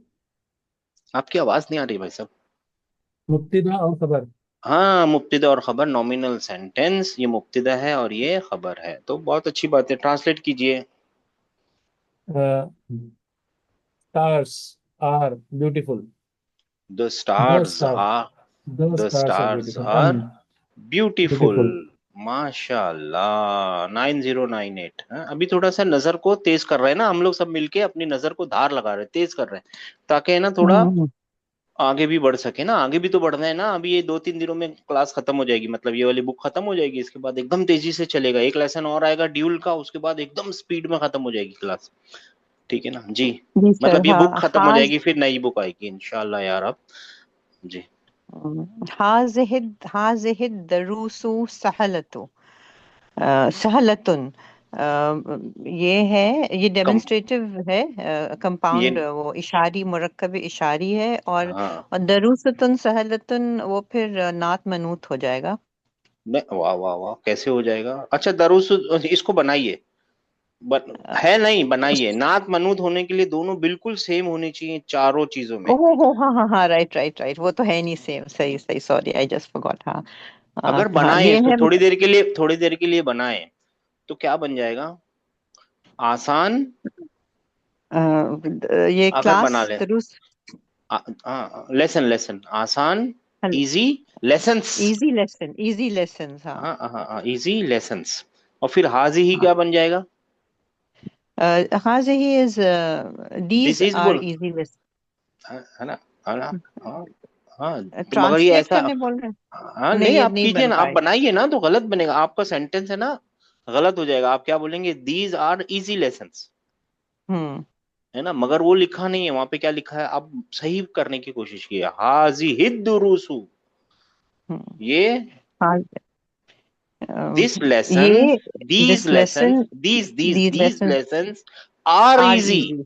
आपकी आवाज नहीं आ रही भाई साहब। मुब्तदा और खबर। हाँ, मुब्तिदा और खबर, नॉमिनल सेंटेंस। ये मुब्तिदा है और ये खबर है, तो बहुत अच्छी बात है। ट्रांसलेट कीजिए। Stars are beautiful. The the stars star are the the stars are stars beautiful are and beautiful. Beautiful. माशाल्लाह। 9098। अभी थोड़ा सा नजर को तेज कर रहे हैं ना हम लोग, सब मिलके अपनी नजर को धार लगा रहे हैं, तेज कर रहे हैं, ताकि है ना थोड़ा आगे भी बढ़ सके ना। आगे भी तो बढ़ना है ना। अभी ये 2-3 दिनों में क्लास खत्म हो जाएगी, मतलब ये वाली बुक खत्म हो जाएगी, इसके बाद एकदम तेजी से चलेगा। एक लेसन और आएगा ड्यूल का, उसके बाद एकदम स्पीड में खत्म हो जाएगी क्लास। ठीक है ना जी? जी सर। मतलब ये बुक खत्म हो हाज जाएगी, फिर नई बुक आएगी इंशाल्लाह यार। अब जी, हाजिहिद दरूसु सहलतु सहलतुन। ये है, ये कम डेमोन्स्ट्रेटिव है। ये कंपाउंड वो इशारी मुरक्कब इशारी है। हाँ, और दरूसतुन सहलतुन वो फिर नात मनूत हो जाएगा। वाह वाह वाह, कैसे हो जाएगा? अच्छा, दरुस, इसको बनाइए। है नहीं, बनाइए। नात मनूत होने के लिए दोनों बिल्कुल सेम होनी चाहिए चारों चीजों में। ओह हो, हाँ हाँ हाँ, राइट राइट राइट, वो तो है नहीं सेम। सही सही, सॉरी आई जस्ट फॉरगॉट। हाँ अगर हाँ, बनाए ये इसको है। थोड़ी देर के लिए बनाए तो क्या बन जाएगा? आसान। ये अगर क्लास बना ले, दरूस लेसन लेसन आसान, इजी लेसन्स। Easy lesson. हाँ हाँ हाँ हाँ, इजी लेसन्स। और फिर हाजी ही क्या बन जाएगा? हाजिही is this these is are बोल, इजी लेसन। है ना? है ना? हाँ हाँ, तो मगर ये ट्रांसलेट ऐसा, करने बोल रहे हाँ हैं? नहीं, नहीं, अब आप नहीं कीजिए बन ना, आप पाए। बनाइए ना, तो गलत बनेगा आपका सेंटेंस, है ना? गलत हो जाएगा। आप क्या बोलेंगे? दीज आर इजी लेसन्स, हम्म है ना? मगर वो लिखा नहीं है वहां पे, क्या लिखा है? आप सही करने की कोशिश कीजिए। हाजी हिद्दुरुसु, हम्म। ये हाँ, दिस लेसन, ये these this lesson, lesson, these these lesson lessons are are easy. Easy.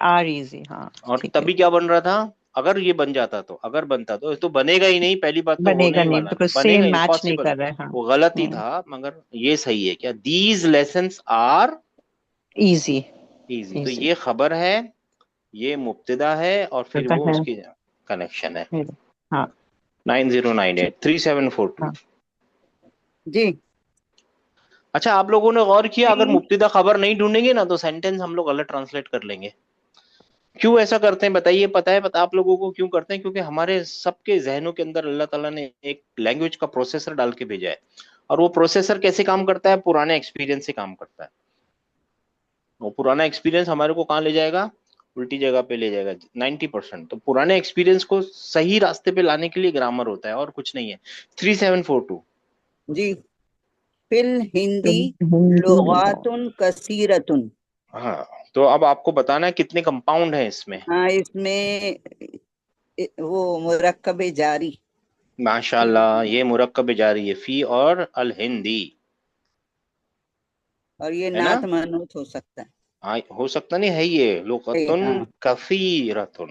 Are easy, हाँ और ठीक है। तभी क्या बन रहा था? अगर ये बन जाता तो, अगर बनता तो बनेगा ही नहीं, पहली बात तो होने बनेगा ही नहीं, वाला नहीं, बिकॉज बनेगा, सेम मैच नहीं इम्पॉसिबल। कर रहे। हाँ। वो गलत ही था, मगर ये सही है क्या? These lessons are easy easy. तो इजी ये खबर है, ये मुब्तदा है, और फिर पता वो है। उसकी कनेक्शन है। हाँ 9098 3742। जी। अच्छा, आप लोगों ने गौर किया, अगर फिल मुब्तदा खबर नहीं ढूंढेंगे ना तो सेंटेंस हम लोग गलत ट्रांसलेट कर लेंगे। क्यों ऐसा करते हैं बताइए? पता आप लोगों को क्यों करते हैं? क्योंकि हमारे सबके जहनों के अंदर अल्लाह ताला ने एक लैंग्वेज का प्रोसेसर डाल के भेजा है। और वो प्रोसेसर कैसे काम करता है? पुराने एक्सपीरियंस से काम करता है। वो पुराना एक्सपीरियंस हमारे को कहाँ ले जाएगा? उल्टी जगह पे ले जाएगा 90%। तो पुराने एक्सपीरियंस को सही रास्ते पे लाने के लिए ग्रामर होता है, और कुछ नहीं है। 3742। जी। फिल हिंदी हिंदी लुगातुन कसीरतुन। हाँ, तो अब आपको बताना है कितने कंपाउंड है इसमें। हाँ, इसमें वो मुरक्कब जारी। माशाल्लाह, ये मुरक्कब जारी है, फी और अल हिंदी, और ये है ना? नात मनूत हो सकता है। हाँ, हो सकता नहीं है, ये लुगतुन हाँ। कसीरतुन।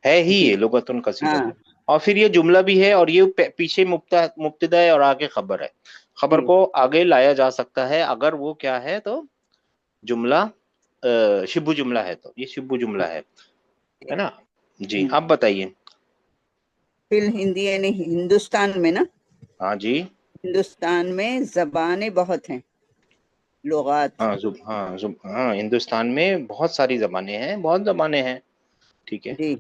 है ही जी ये लुगतुन कसीरतुन। हाँ और फिर ये जुमला भी है, और ये पीछे मुब्तदा है और आगे खबर है। खबर जी को आगे लाया जा सकता है अगर वो क्या है, तो जुमला शिबु जुमला है, तो ये शिबु जुमला है ना। जी हम्म। आप बताइए। फिल हिंदी यानी हिंदुस्तान में ना, हाँ जी। हिंदुस्तान में जबानें बहुत हैं, लुगात। हाँ हिंदुस्तान में बहुत सारी जबानें हैं, बहुत जबानें हैं। ठीक है। जी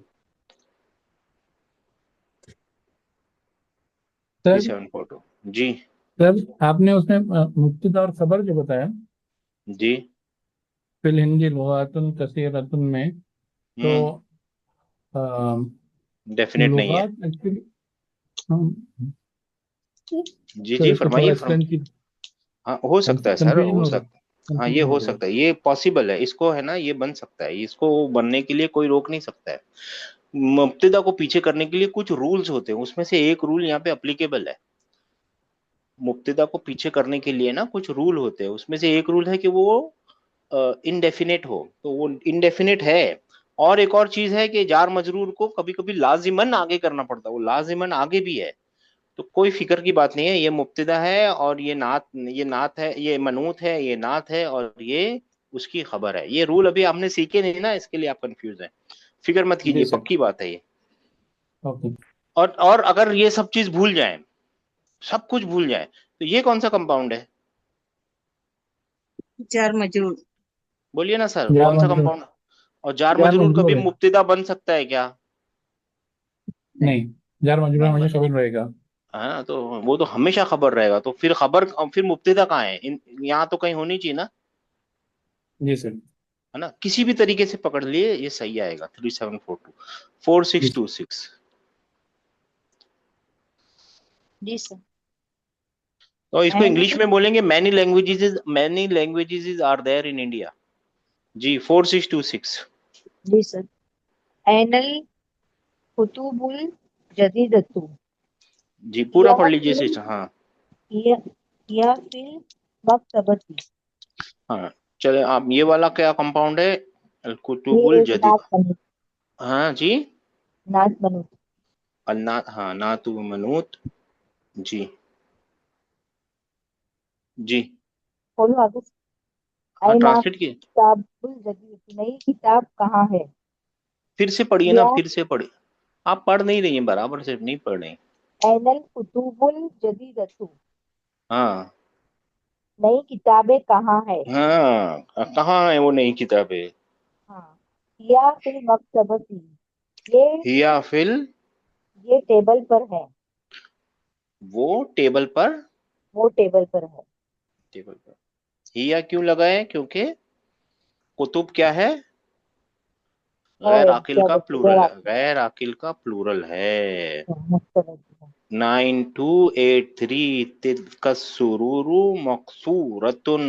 3742 जी। सर आपने उसमें मुब्तदा और खबर जो बताया जी। फिल हिंदी लुगातुन कसीरतुन में, तो डेफिनेट नहीं है। लुगात एक्चुअली जी सर जी इसको थोड़ा फरमाइए एक्सप्लेन की, हाँ हो सकता है सर, कंफ्यूजन हो हो रहा है, सकता है। हाँ ये कंफ्यूजन हो हो रहा है। सकता है, ये पॉसिबल है, इसको है ना, ये बन सकता है, इसको बनने के लिए कोई रोक नहीं सकता है। मुब्तदा को पीछे करने के लिए कुछ रूल्स होते हैं, उसमें से एक रूल यहाँ पे अप्लीकेबल है। मुब्तदा को पीछे करने के लिए ना कुछ रूल होते हैं, उसमें से एक रूल है कि वो इनडेफिनेट हो, तो वो इनडेफिनेट है। और एक और चीज है कि जार मजरूर को कभी कभी लाजिमन आगे करना पड़ता है, वो लाजिमन आगे भी है। तो कोई फिक्र की बात नहीं है, ये मुब्तदा है और ये नात है, ये मनूत है, ये नात है, और ये उसकी खबर है। ये रूल अभी आपने सीखे नहीं ना, इसके लिए आप कंफ्यूज हैं। फिक्र मत जी कीजिए, सर। पक्की बात है ये। ओके। और अगर ये सब चीज भूल जाए, सब कुछ भूल जाए, तो ये कौन सा कंपाउंड है? जार मजरूर। बोलिए ना सर, जार कौन सा मजरूर, कंपाउंड? और जार जार मजरूर कभी मजरूर है। मुब्तदा बन सकता है क्या? नहीं, जार मजरूर नहीं हमेशा बन। खबर रहेगा। हाँ तो वो तो हमेशा खबर रहेगा, तो फिर खबर, फिर मुब्तदा कहाँ है? यहाँ तो कहीं होनी चाहिए ना, जी सर। है ना। किसी भी तरीके से पकड़ लिए ये सही आएगा। 3742 जी सर। 4626। जी सर। तो इसको इंग्लिश एंड में बोलेंगे, many languages are there in India. जी 4626। जी सर। एनल कुतुबुल जदीदतु जी पूरा या पढ़ लीजिए फिल सिस्टर। हाँ या, या फिल मकतबती। हाँ चले, आप ये वाला क्या कंपाउंड है? अल कुतुबुल ये जदीद। नात बनूत। हाँ जी। नात बनूत। अन्ना, हाँ नातु मनूत। जी जी। बोलो आगे। हाँ आईना ट्रांसलेट किए। किताबुल जदीद, नई किताब कहाँ है? फिर से पढ़िए ना, या फिर से पढ़िए। आप पढ़ नहीं रही हैं, बराबर से नहीं पढ़ रही। ऐनल कुतुबुल जदीदतु, हाँ नई किताबें कहाँ है? हाँ कहाँ है वो नई किताबें? हाँ। या फिल मकतबती, ये हिया फिल, ये टेबल पर है। वो टेबल पर, वो टेबल पर है। टेबल पर। हिया क्यों लगा है? क्योंकि कुतुब क्या है? गैर है आकिल क्या का बोलते प्लूरल हैं है, गैर आकिल का प्लूरल है। मकतबती है। 9283 तिल्का सुरूरु मकसूरतुन।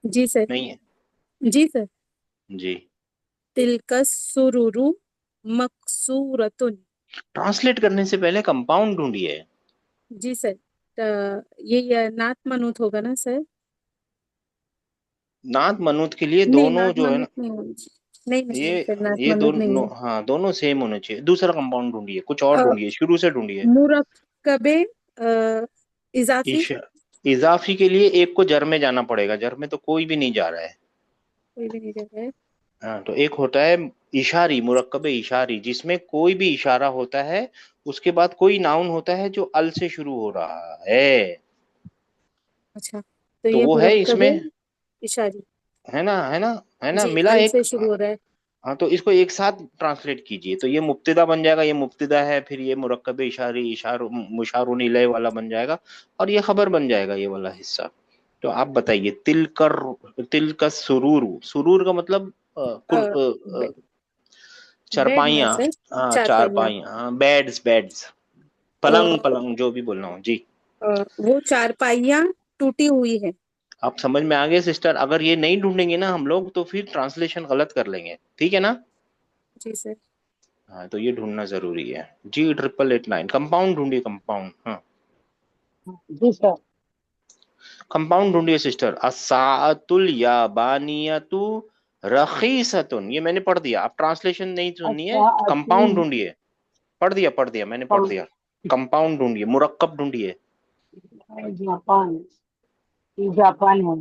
जी सर। नहीं है? जी सर। जी। तिलका सुरुरु मकसूरतुन। ट्रांसलेट करने से पहले कंपाउंड ढूंढिए। जी सर। ये नात मनूत होगा ना सर? नात मनूत के लिए नहीं, दोनों नात जो है ना, मनूत नहीं होना चाहिए। नहीं नहीं ये नहीं सर, नात ये मनूत नहीं दोनों, है। हाँ दोनों सेम होने चाहिए। दूसरा कंपाउंड ढूंढिए, कुछ और ढूंढिए, शुरू से ढूंढिए। मुरक्कबे इजाफी। इजाफी के लिए एक को जर में जाना पड़ेगा, जर में तो कोई भी नहीं जा रहा है। कोई भी नहीं रहता है। हाँ तो एक होता है इशारी, मुरक्कबे इशारी, जिसमें कोई भी इशारा होता है, उसके बाद कोई नाउन होता है जो अल से शुरू हो रहा है, अच्छा, तो तो ये वो है मुरक्कबे इसमें, इशारी। है ना, है ना, है ना, जी, मिला अल एक। से शुरू हो रहा है। हाँ तो इसको एक साथ ट्रांसलेट कीजिए, तो ये मुब्तदा बन जाएगा, ये मुब्तदा है, फिर ये मुरक्कबे इशारी, इशारो मुशारुन इलैह वाला बन जाएगा, और ये खबर बन जाएगा, ये वाला हिस्सा। तो आप बताइए, तिल का सुरूर, सुरूर का मतलब बे, बेड ना चारपाइयाँ। सर? हाँ चार पहिया। चारपाइयाँ, बेड्स बेड्स, पलंग पलंग जो भी बोलना हो जी। वो चार पाइयाँ टूटी हुई है। आप समझ में आ गए सिस्टर? अगर ये नहीं ढूंढेंगे ना हम लोग, तो फिर ट्रांसलेशन गलत कर लेंगे, ठीक है ना। जी सर। हाँ तो ये ढूंढना जरूरी है। जी 8889 कंपाउंड ढूंढिए, कंपाउंड। हाँ जी सर। कंपाउंड ढूंढिए सिस्टर। असातुल याबानियतु रखीसतुन, ये मैंने पढ़ दिया, आप ट्रांसलेशन नहीं सुननी है, कंपाउंड ढूंढिए। पढ़ दिया मैंने पढ़ दिया। कंपाउंड ढूंढिए, मुरक्कब ढूंढिए। जापान, ये जापान है,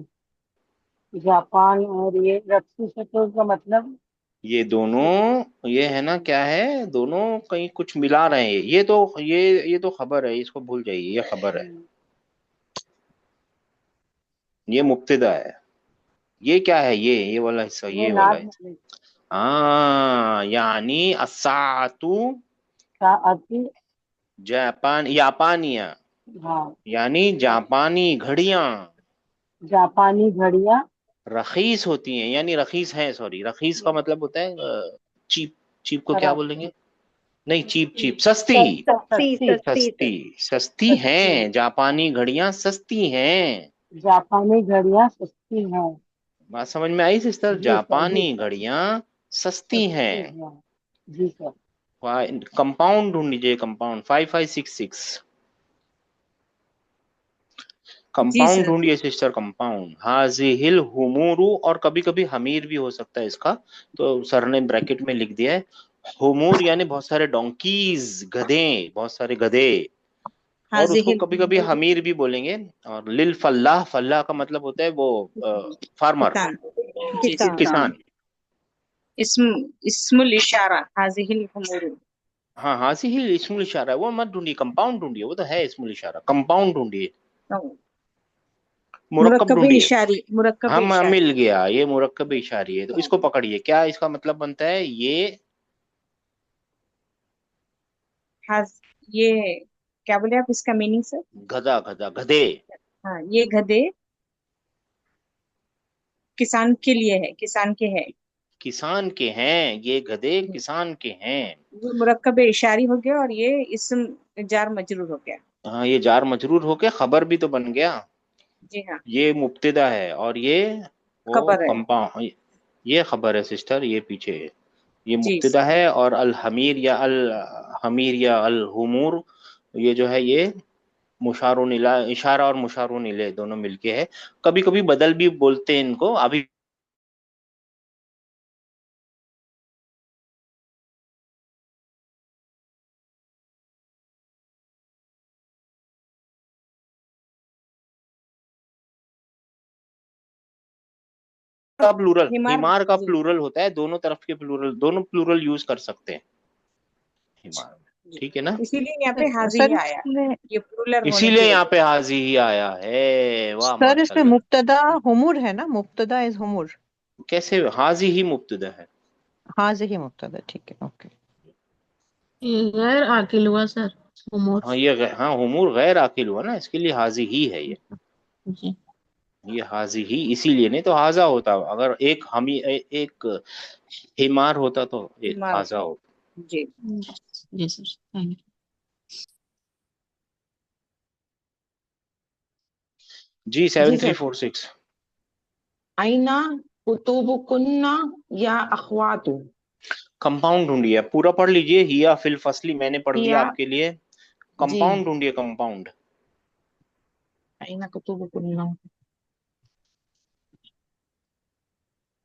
जापान। और ये रक्सीसतुन का मतलब ये दोनों, ये है ना, क्या है, दोनों कहीं कुछ मिला रहे हैं। ये तो खबर है, इसको भूल जाइए, ये खबर है, ये मुब्तदा है। ये क्या है, ये वाला हिस्सा, ये वाला हिस्सा। हाँ, यानी अस्सातु यापानिया, हाँ, यानी जापानी घड़ियां जापानी घड़ियां रखीस होती हैं, यानी रखीस हैं, सॉरी, रखीस का मतलब होता है चीप। चीप को क्या बोलेंगे? नहीं, चीप, सस्ती। सस्ती हैं, जापानी घड़ियां सस्ती हैं। जापानी घड़ियां सस्ती हैं। बात समझ में आई सिस्टर? जापानी घड़ियां सस्ती हैं। जी सर। कंपाउंड ढूंढ लीजिए, कंपाउंड 5566, कंपाउंड ढूंढिए सिस्टर, कंपाउंड। हाजिहिल हुमूरु, और कभी कभी हमीर भी हो सकता है इसका, तो सर ने ब्रैकेट में लिख दिया है हुमूर, यानी बहुत सारे डोंकीज, गधे, बहुत सारे गधे, और उसको कभी कभी हमीर भी बोलेंगे। और लिल फल्लाह, फल्लाह का मतलब होता है वो फार्मर, किसान। इस्मुल इशारा हाजिहिल हुमूर। हाँ, हाजिहिल इस्मुल इशारा, वो मत ढूंढिए, कंपाउंड ढूंढिए, वो तो है इस्मुल इशारा। कंपाउंड ढूंढिए, मुरक्कब ढूंढिए। हम मिल गया, ये मुरक्कब इशारी है, तो इसको पकड़िए। क्या इसका मतलब बनता है? ये क्या बोले आप इसका मीनिंग सर? गधा, गधे। हाँ, ये गधे किसान के लिए है, किसान के है, किसान के हैं, ये गधे किसान के हैं। ये मुरक्कब इशारी हो गया, और ये इस्म जार मजरूर हो गया। हाँ, ये जार मजरूर होके खबर भी तो बन गया। जी हाँ, ये मुब्तदा है और ये वो खबर है। कंपाउंड, ये खबर है सिस्टर, ये पीछे है। ये जी मुब्तदा है, और अल हमीर या अल हुमूर, ये जो है, ये मुशारुन इला, इशारा और मुशारुन इले दोनों मिलके है। कभी कभी बदल भी बोलते हैं इनको। अभी का प्लूरल, हिमार का प्लूरल होता है, दोनों तरफ के प्लूरल, दोनों प्लूरल यूज कर सकते हैं हिमार में, ठीक है ना? इसीलिए यहाँ पे हाजी सर आया, इसमें ये प्लूरल होने इसीलिए की यहाँ वजह पे हाजी ही आया है। वाह, सर इसमें माशाल्लाह। मुब्तदा हुमुर है ना, मुब्तदा इज हुमुर। कैसे हाजी ही मुब्तदा है? हाँ जी मुब्तदा, ठीक है, ओके। ये गैर आकिल हुआ सर, उमूर। हाँ, हाँ, हुमूर गैर आकिल हुआ ना, इसके लिए हाजी ही है ये। जी ये हाजी ही इसीलिए, नहीं तो हाजा होता। अगर एक एक हिमार होता तो एक हिमार हाजा होता। जी। जी सर, थैंक यू। जी, 7346। आईना कुतुबुकुन्ना या अखवातु। कंपाउंड ढूंढिए, पूरा पढ़ लीजिए। हिया फिल फसली मैंने पढ़ दिया हिया, आपके लिए। जी। कंपाउंड ढूंढिए, कंपाउंड। आईना कुतुबुकुन्ना।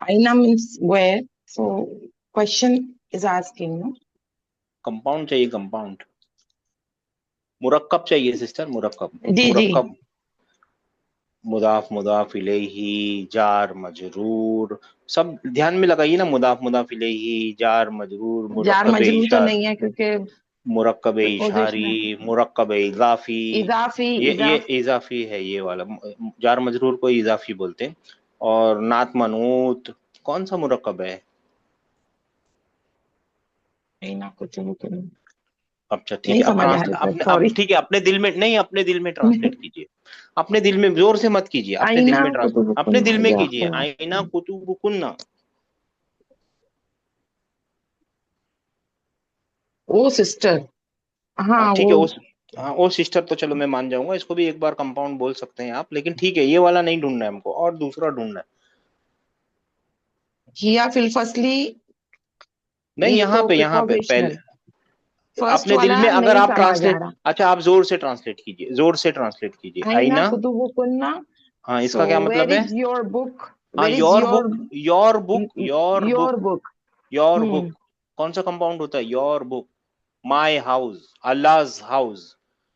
आईना means where, so question is asking, no? Compound चाहिए, कंपाउंड। मुरक्कब चाहिए सिस्टर, मुरक्कब। जी जी। मुरक्कब, मुदाफ, मुदाफ इलैही, जार मजरूर, सब ध्यान में लगाइए ना। मुदाफ, मुदाफ इलैही, जार मजरूर, जार मुरक्कब मजरूर तो इशार, नहीं है क्योंकि मुरक्कब प्रीपोजिशन है। इशारी, मुरक्कब इजाफी। इजाफी, ये इजाफी है, ये वाला जार मजरूर को इजाफी बोलते हैं। और नात मनूत कौन सा मुरक्कब है? आईना कुतुबुकुन्ना। अच्छा, ठीक नहीं है, अब समझ आ रही सर, अपने, सॉरी। अब ठीक है, अपने दिल में नहीं, अपने दिल में ट्रांसलेट कीजिए। अपने दिल में, जोर से मत कीजिए, अपने दिल आईना में ट्रांसलेट, अपने कुतुबुकुन्ना दिल में या कीजिए। अखवातु। आईना कुतुबुकुन्ना। ओ सिस्टर, हाँ, हाँ ठीक वो है, उस, हाँ, वो सिस्टर तो चलो मैं मान जाऊंगा, इसको भी एक बार कंपाउंड बोल सकते हैं आप, लेकिन ठीक है, ये वाला नहीं ढूंढना है हमको, और दूसरा ढूंढना है। हिया फिल फसली, नहीं, ये तो यहाँ पे पहले प्रीपोजिशनल। फर्स्ट अपने दिल वाला में, अगर नहीं आप समझ आ ट्रांसलेट, रहा। अच्छा, आप जोर से ट्रांसलेट कीजिए, जोर से ट्रांसलेट कीजिए। आईना आईना, कुतुबुकुन्ना, हाँ, सो इसका क्या मतलब वेयर है? Is your book. हाँ, Where is your your book, your book, your your book, book? Your book कौन सा कंपाउंड होता है? Your book, my house, Allah's house,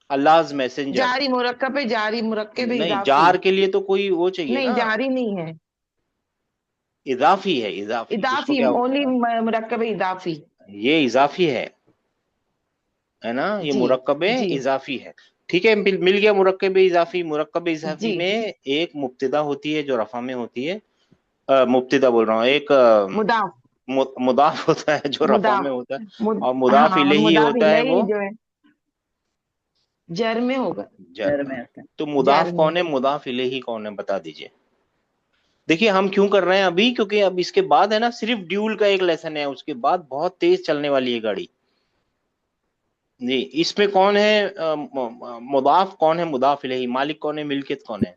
Allah's messenger. जारी मुरक्कब है, जारी मुरक्कब है, नहीं, इजाफी। जार के लिए तो कोई वो चाहिए नहीं, ना, जारी नहीं है, इजाफी है, इजाफी। उसको इदाफी, क्या, ओनली मुरक्कब है, इदाफी। ये इजाफी है ना, ये जी मुरक्कब जी इजाफी है। ठीक है, मिल गया मुरक्कब इजाफी। मुरक्कब इजाफी जी। में एक मुब्तदा होती है जो रफा में होती है, मुब्तदा बोल रहा हूँ, एक मुदाफ, मुदाफ होता है जो रफा में मुदाफ, होता है, और मुदाफ हाँ, और इलैही मुदाफ होता है वो इलैही जो है जर में होगा। जर जर में। में होता है। तो जर मुदाफ में। कौन है, मुदाफ इलैही कौन है, बता दीजिए। देखिए हम क्यों कर रहे हैं अभी, क्योंकि अब इसके बाद है ना सिर्फ ड्यूल का एक लेसन है, उसके बाद बहुत तेज चलने वाली है गाड़ी जी। इसमें कौन है मुदाफ, कौन है मुदाफ इलैही, मालिक कौन है, मिल्कियत कौन है?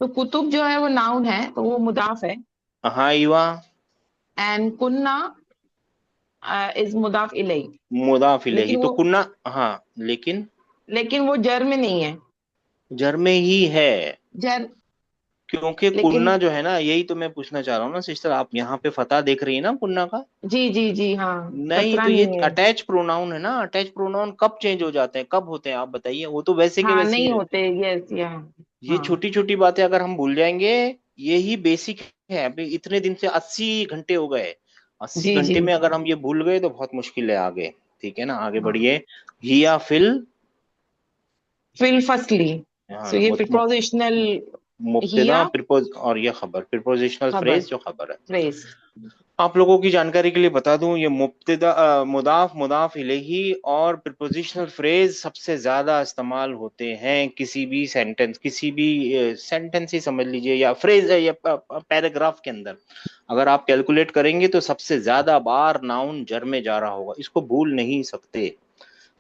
तो कुतुब जो है वो नाउन है, तो वो मुदाफ है। हाँ ईवा, एंड कुन्ना इज मुदाफ इलैही। मुदाफ इलैही, लेकिन तो वो कुन्ना, हाँ लेकिन लेकिन वो जर में नहीं है, जर में ही है, जर। क्योंकि लेकिन कुन्ना जो है ना, यही तो मैं पूछना चाह रहा हूँ ना सिस्टर, आप यहाँ पे फतह देख रही है ना कुन्ना का? जी जी जी, हाँ, नहीं, कसरा तो ये नहीं है। अटैच प्रोनाउन है ना, अटैच प्रोनाउन कब चेंज हो जाते हैं, कब होते हैं, आप बताइए। वो तो वैसे के हाँ, वैसे ही नहीं रहते होते, हैं। यस, या ये हाँ। छोटी छोटी बातें अगर हम भूल जाएंगे, यही बेसिक है। अभी इतने दिन से 80 घंटे हो गए, 80 जी जी घंटे में अगर हम ये भूल गए तो बहुत मुश्किल है आगे। ठीक है ना, आगे हाँ। बढ़िए। हिया फिल, फिल फसली, हाँ सो ना, ये प्रिपोजिशनल मुब्तदा, हिया प्रिपोज, और ये खबर, प्रिपोजिशनल खबर फ्रेज जो खबर है। फ्रेज। आप लोगों की जानकारी के लिए बता दूं, ये मुब्तदा, मुदाफ, मुदाफ इलैही और प्रिपोजिशनल फ्रेज सबसे ज्यादा इस्तेमाल होते हैं किसी भी सेंटेंस, किसी भी सेंटेंस ही समझ लीजिए, या फ्रेज या पैराग्राफ के अंदर। अगर आप कैलकुलेट करेंगे तो सबसे ज्यादा बार नाउन जर में जा रहा होगा, इसको भूल नहीं सकते।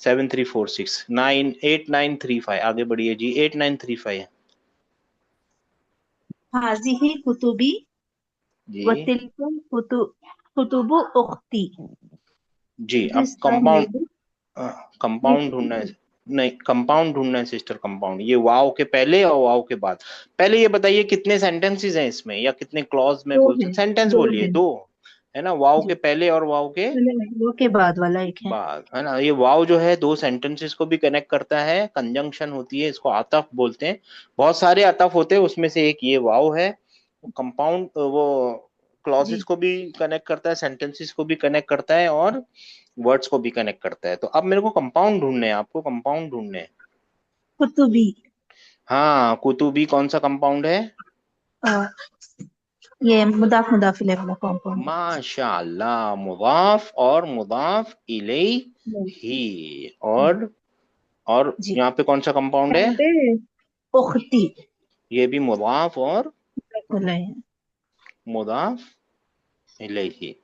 73469893 आगे बढ़िए जी, 8935 हाजिही कुतुबी जी। व तिल्का कुतुबु उख्ती। जी अब These are कंपाउंड, मेरी। ये कंपाउंड ढूंढना है, नहीं कंपाउंड ढूंढना है सिस्टर, कंपाउंड। ये वाव के पहले और वाव के बाद। पहले ये बताइए कितने सेंटेंसेस हैं इसमें, या कितने क्लॉज में दो बोल है, सकते, सेंटेंस दो बोलिए, है दो है ना, वाव जी। के पहले और वाव के वो के बाद वाला एक है। बाद, है ना। ये वाव जो है दो सेंटेंसेस को भी कनेक्ट करता है, कंजंक्शन होती है, इसको आतफ बोलते हैं। बहुत सारे आतफ होते हैं, उसमें से एक ये वाव है। कंपाउंड वो क्लॉजेस जी को भी कनेक्ट करता है, सेंटेंसेस को भी कनेक्ट करता है, और वर्ड्स को भी कनेक्ट करता है। तो अब मेरे को कंपाउंड ढूंढने हैं, आपको कंपाउंड ढूंढने हैं। कुतुबी। हाँ, कुतुबी कौन सा कंपाउंड है? आ, ये मुदाफ मुदाफ इलैहि वाला कॉम्पाउंड है। माशाअल्लाह, मुदाफ और मुदाफ इलैही, और जी यहाँ पे कौन सा कंपाउंड है? यहाँ पे उख्ती ये भी मुदाफ और बोला है। मुदाफ इलैही।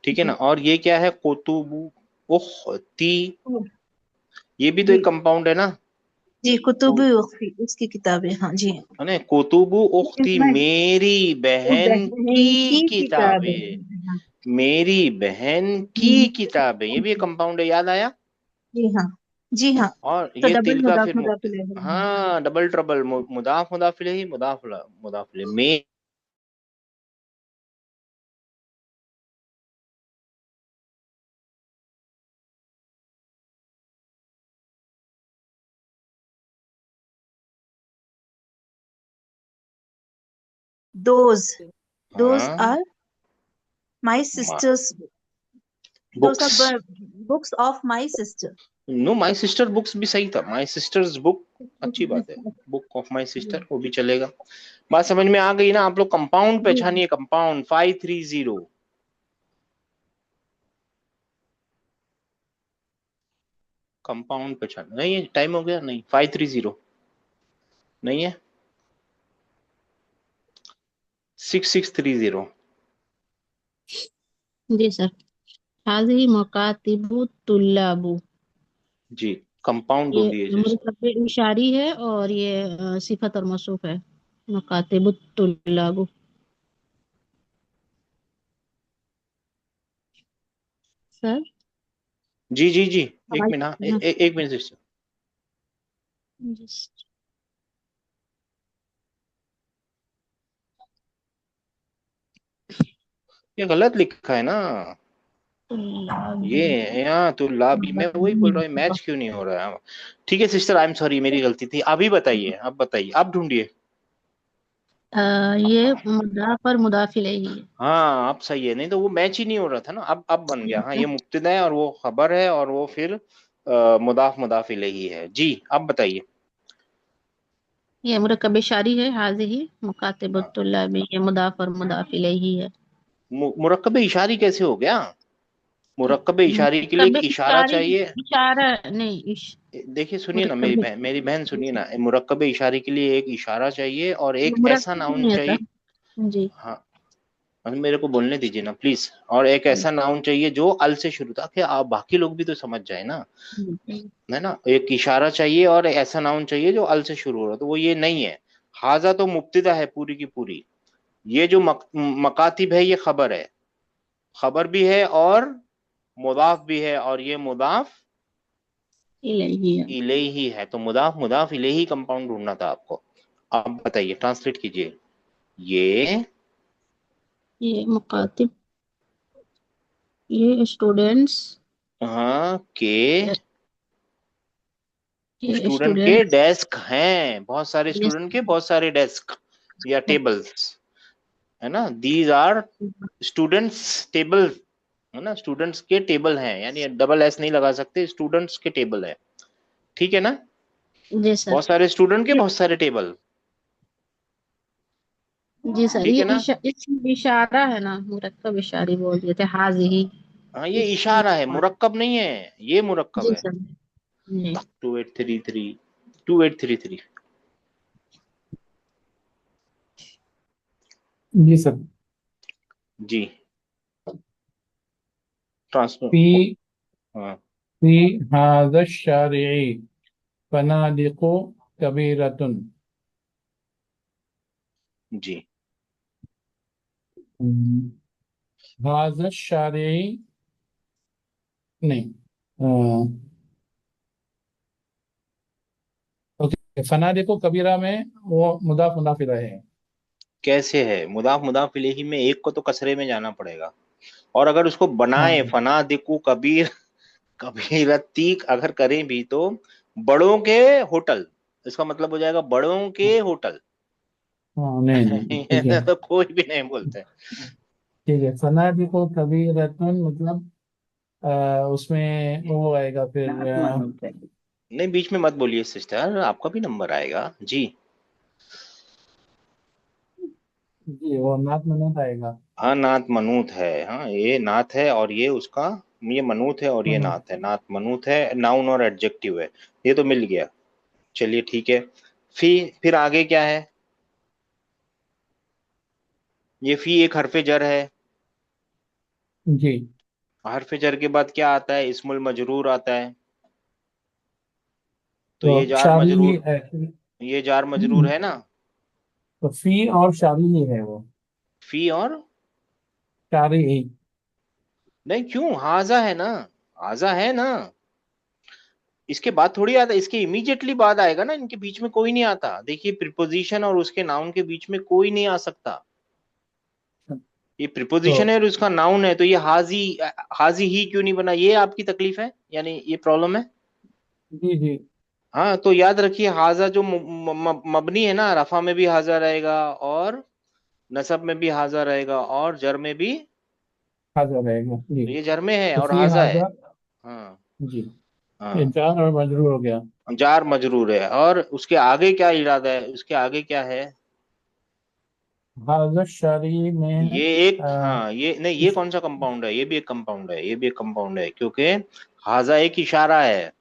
ठीक है ना। जी और ये क्या है, कुतुबु उख्ती, ये भी तो जी एक कंपाउंड है ना, जी कुतुबी उख्ती, उसकी किताबें, हाँ जी। है ना। कुतुबु उख्ती, इसमें मेरी वो बहन बहन की की किताबें किताबें, हैं। हाँ। मेरी बहन की किताबें, ये भी एक कंपाउंड है, याद आया। जी हाँ, जी हाँ। और तो ये डबल तिल का मुदाफ फिर मुदाफ इलैहि। हाँ, डबल ट्रबल, मुदाफ मुदाफ इलैही, मुदाफ मुदाफ इलैही में। those those हाँ, are my sister's, those books, are books of my sister। No my sister books भी सही था, माय सिस्टर्स बुक अच्छी बात है, बुक ऑफ माय सिस्टर वो भी चलेगा। बात समझ में आ गई ना आप लोग? कंपाउंड पहचानिए, कंपाउंड 530, कंपाउंड पहचान, नहीं है, टाइम हो गया, नहीं 530 नहीं है, 6630 जी सर। हाजिही मकातिबु तुल्लाबु, जी। कंपाउंड ये ढूंढिए जैसे। मुरकब इशारी है और ये सिफत और मौसूफ है। मकातिबु तुल्लाबु सर। जी जी जी, एक आवाज मिनट, हाँ हाँ, एक मिनट सिस्टर। जी ये गलत लिखा है ना, ये यहाँ तो लाबी, मैं वही बोल रहा हूँ, मैच क्यों नहीं हो रहा है। ठीक है सिस्टर, आई एम सॉरी, मेरी गलती थी। अभी बताइए, अब बताइए, आप ढूंढिए। ये मुदाफ और मुदाफ इलैही है। हाँ अब सही है, नहीं तो वो मैच ही नहीं हो रहा था ना। अब बन गया। हाँ, ये मुब्तदा है और वो खबर है और वो फिर मुदाफ मुदाफ इलैही है। जी अब बताइए। ये मुरक्कब इशारी है, हाज़िही मुकातिबुत तुल्लाबी, ये मुदाफ और मुदाफ इलैही है। मुरक्कब इशारी कैसे हो गया? मुरक्कब इशारे के लिए एक मुरक्कब इशारा इशारी, चाहिए। इशारा नहीं देखिए सुनिए ना, मुरक्कब मेरी बहन सुनिए ना, मुरक्कब इशारे के लिए एक इशारा चाहिए और एक ऐसा मुरक्कब नाउन नहीं होता चाहिए। जी। हाँ, अरे मेरे को बोलने दीजिए ना प्लीज। और एक ऐसा नाउन चाहिए जो अल से शुरू, ताकि आप बाकी लोग भी तो समझ जाए ना, है ना। एक इशारा चाहिए और ऐसा नाउन चाहिए जो अल से शुरू हो रहा, तो वो ये नहीं है। हाजा तो मुब्तदा है पूरी की पूरी। ये जो मकातिब है, ये खबर है, खबर भी है और मुदाफ भी है, और ये मुदाफ इलैही है। इलेही है। तो मुदाफ मुदाफ इलेही कंपाउंड ढूंढना था आपको। अब बताइए, ट्रांसलेट कीजिए। ये मुकातिब, ये स्टूडेंट्स, हाँ के ये स्टूडेंट के स्टूडेंट, डेस्क हैं, बहुत सारे ये स्टूडेंट के बहुत सारे डेस्क या टेबल्स, है ना। दीज आर स्टूडेंट्स टेबल, है ना। स्टूडेंट्स के टेबल हैं, यानी डबल एस नहीं लगा सकते, स्टूडेंट्स के टेबल है, ठीक है ना। जी सर, बहुत सारे स्टूडेंट के बहुत सारे टेबल, जी सर, ठीक ये है ना। इशारा है ना, मुरक्कब इशारी बोल दिए थे, हाज़िही। हाँ ये इशारा है, मुरक्कब नहीं है, ये मुरक्कब जी है। सर जी। 2833 2833। जी सर। जी ट्रांसफर। फी हाँ फी हाज़ा शारिई फनादिक़ु कबीरतुन। जी। हाज़ा शारिई नहीं, ओके, फनादिक़ु कबीरा में वो मुदाफ मुदाफ इलैहि है। कैसे है? मुदाफ मुदाफ इलेही में एक को तो कसरे में जाना पड़ेगा, और अगर उसको बनाए हाँ फना दिकू कबीर कबीरतीक अगर करें भी तो बड़ों के होटल, इसका मतलब हो जाएगा बड़ों के होटल। हाँ, नहीं नहीं, ठीक है, तो कोई भी नहीं बोलते। ठीक है। फनादिक़ु कबीरतुन मतलब उसमें वो आएगा फिर नहीं बीच में मत बोलिए सिस्टर, आपका भी नंबर आएगा जी। जी वो नात मनात आएगा। हाँ नात मनूत है, हाँ ये नात है और ये उसका, ये मनूत है और ये हाँ नात है। नात मनूत है, नाउन और एडजेक्टिव है, ये तो मिल गया। चलिए ठीक है। फिर आगे क्या है? ये फी एक हरफे जर है। जी, हरफे जर के बाद क्या आता है? इस्मुल मजरूर आता है। तो तो ये जार शादी ही मजरूर, है। ये जार मजरूर है ना। तो फी और शादी ही है वो, फी और, शादी ही। नहीं क्यों, हाजा है ना, हाजा है ना। इसके बाद थोड़ी आता, इसके इमीडिएटली बाद आएगा ना, इनके बीच में कोई नहीं आता। देखिए प्रिपोजिशन और उसके नाउन के बीच में कोई नहीं आ सकता। ये प्रिपोजिशन तो है और उसका नाउन है, तो ये हाजी, हाजी ही क्यों नहीं बना, ये आपकी तकलीफ है, यानी ये प्रॉब्लम है। जी जी, हाँ तो याद रखिए, हाजा जो मबनी है ना, रफा में भी हाजा रहेगा और नसब में भी हाजा रहेगा और जर में भी। हाजा रहेगा जी। तो ये जर में है तो और फी हाजा है। हाजा, हाँ जी, ये हाँ, जार और मजरूर हो गया। जार मजरूर है। और उसके आगे क्या इरादा है, उसके आगे क्या है? हाजा शादी में ये एक, हाँ ये नहीं, ये कौन सा कंपाउंड है? ये भी एक कंपाउंड है, ये भी एक कंपाउंड है, क्योंकि हाजा एक इशारा है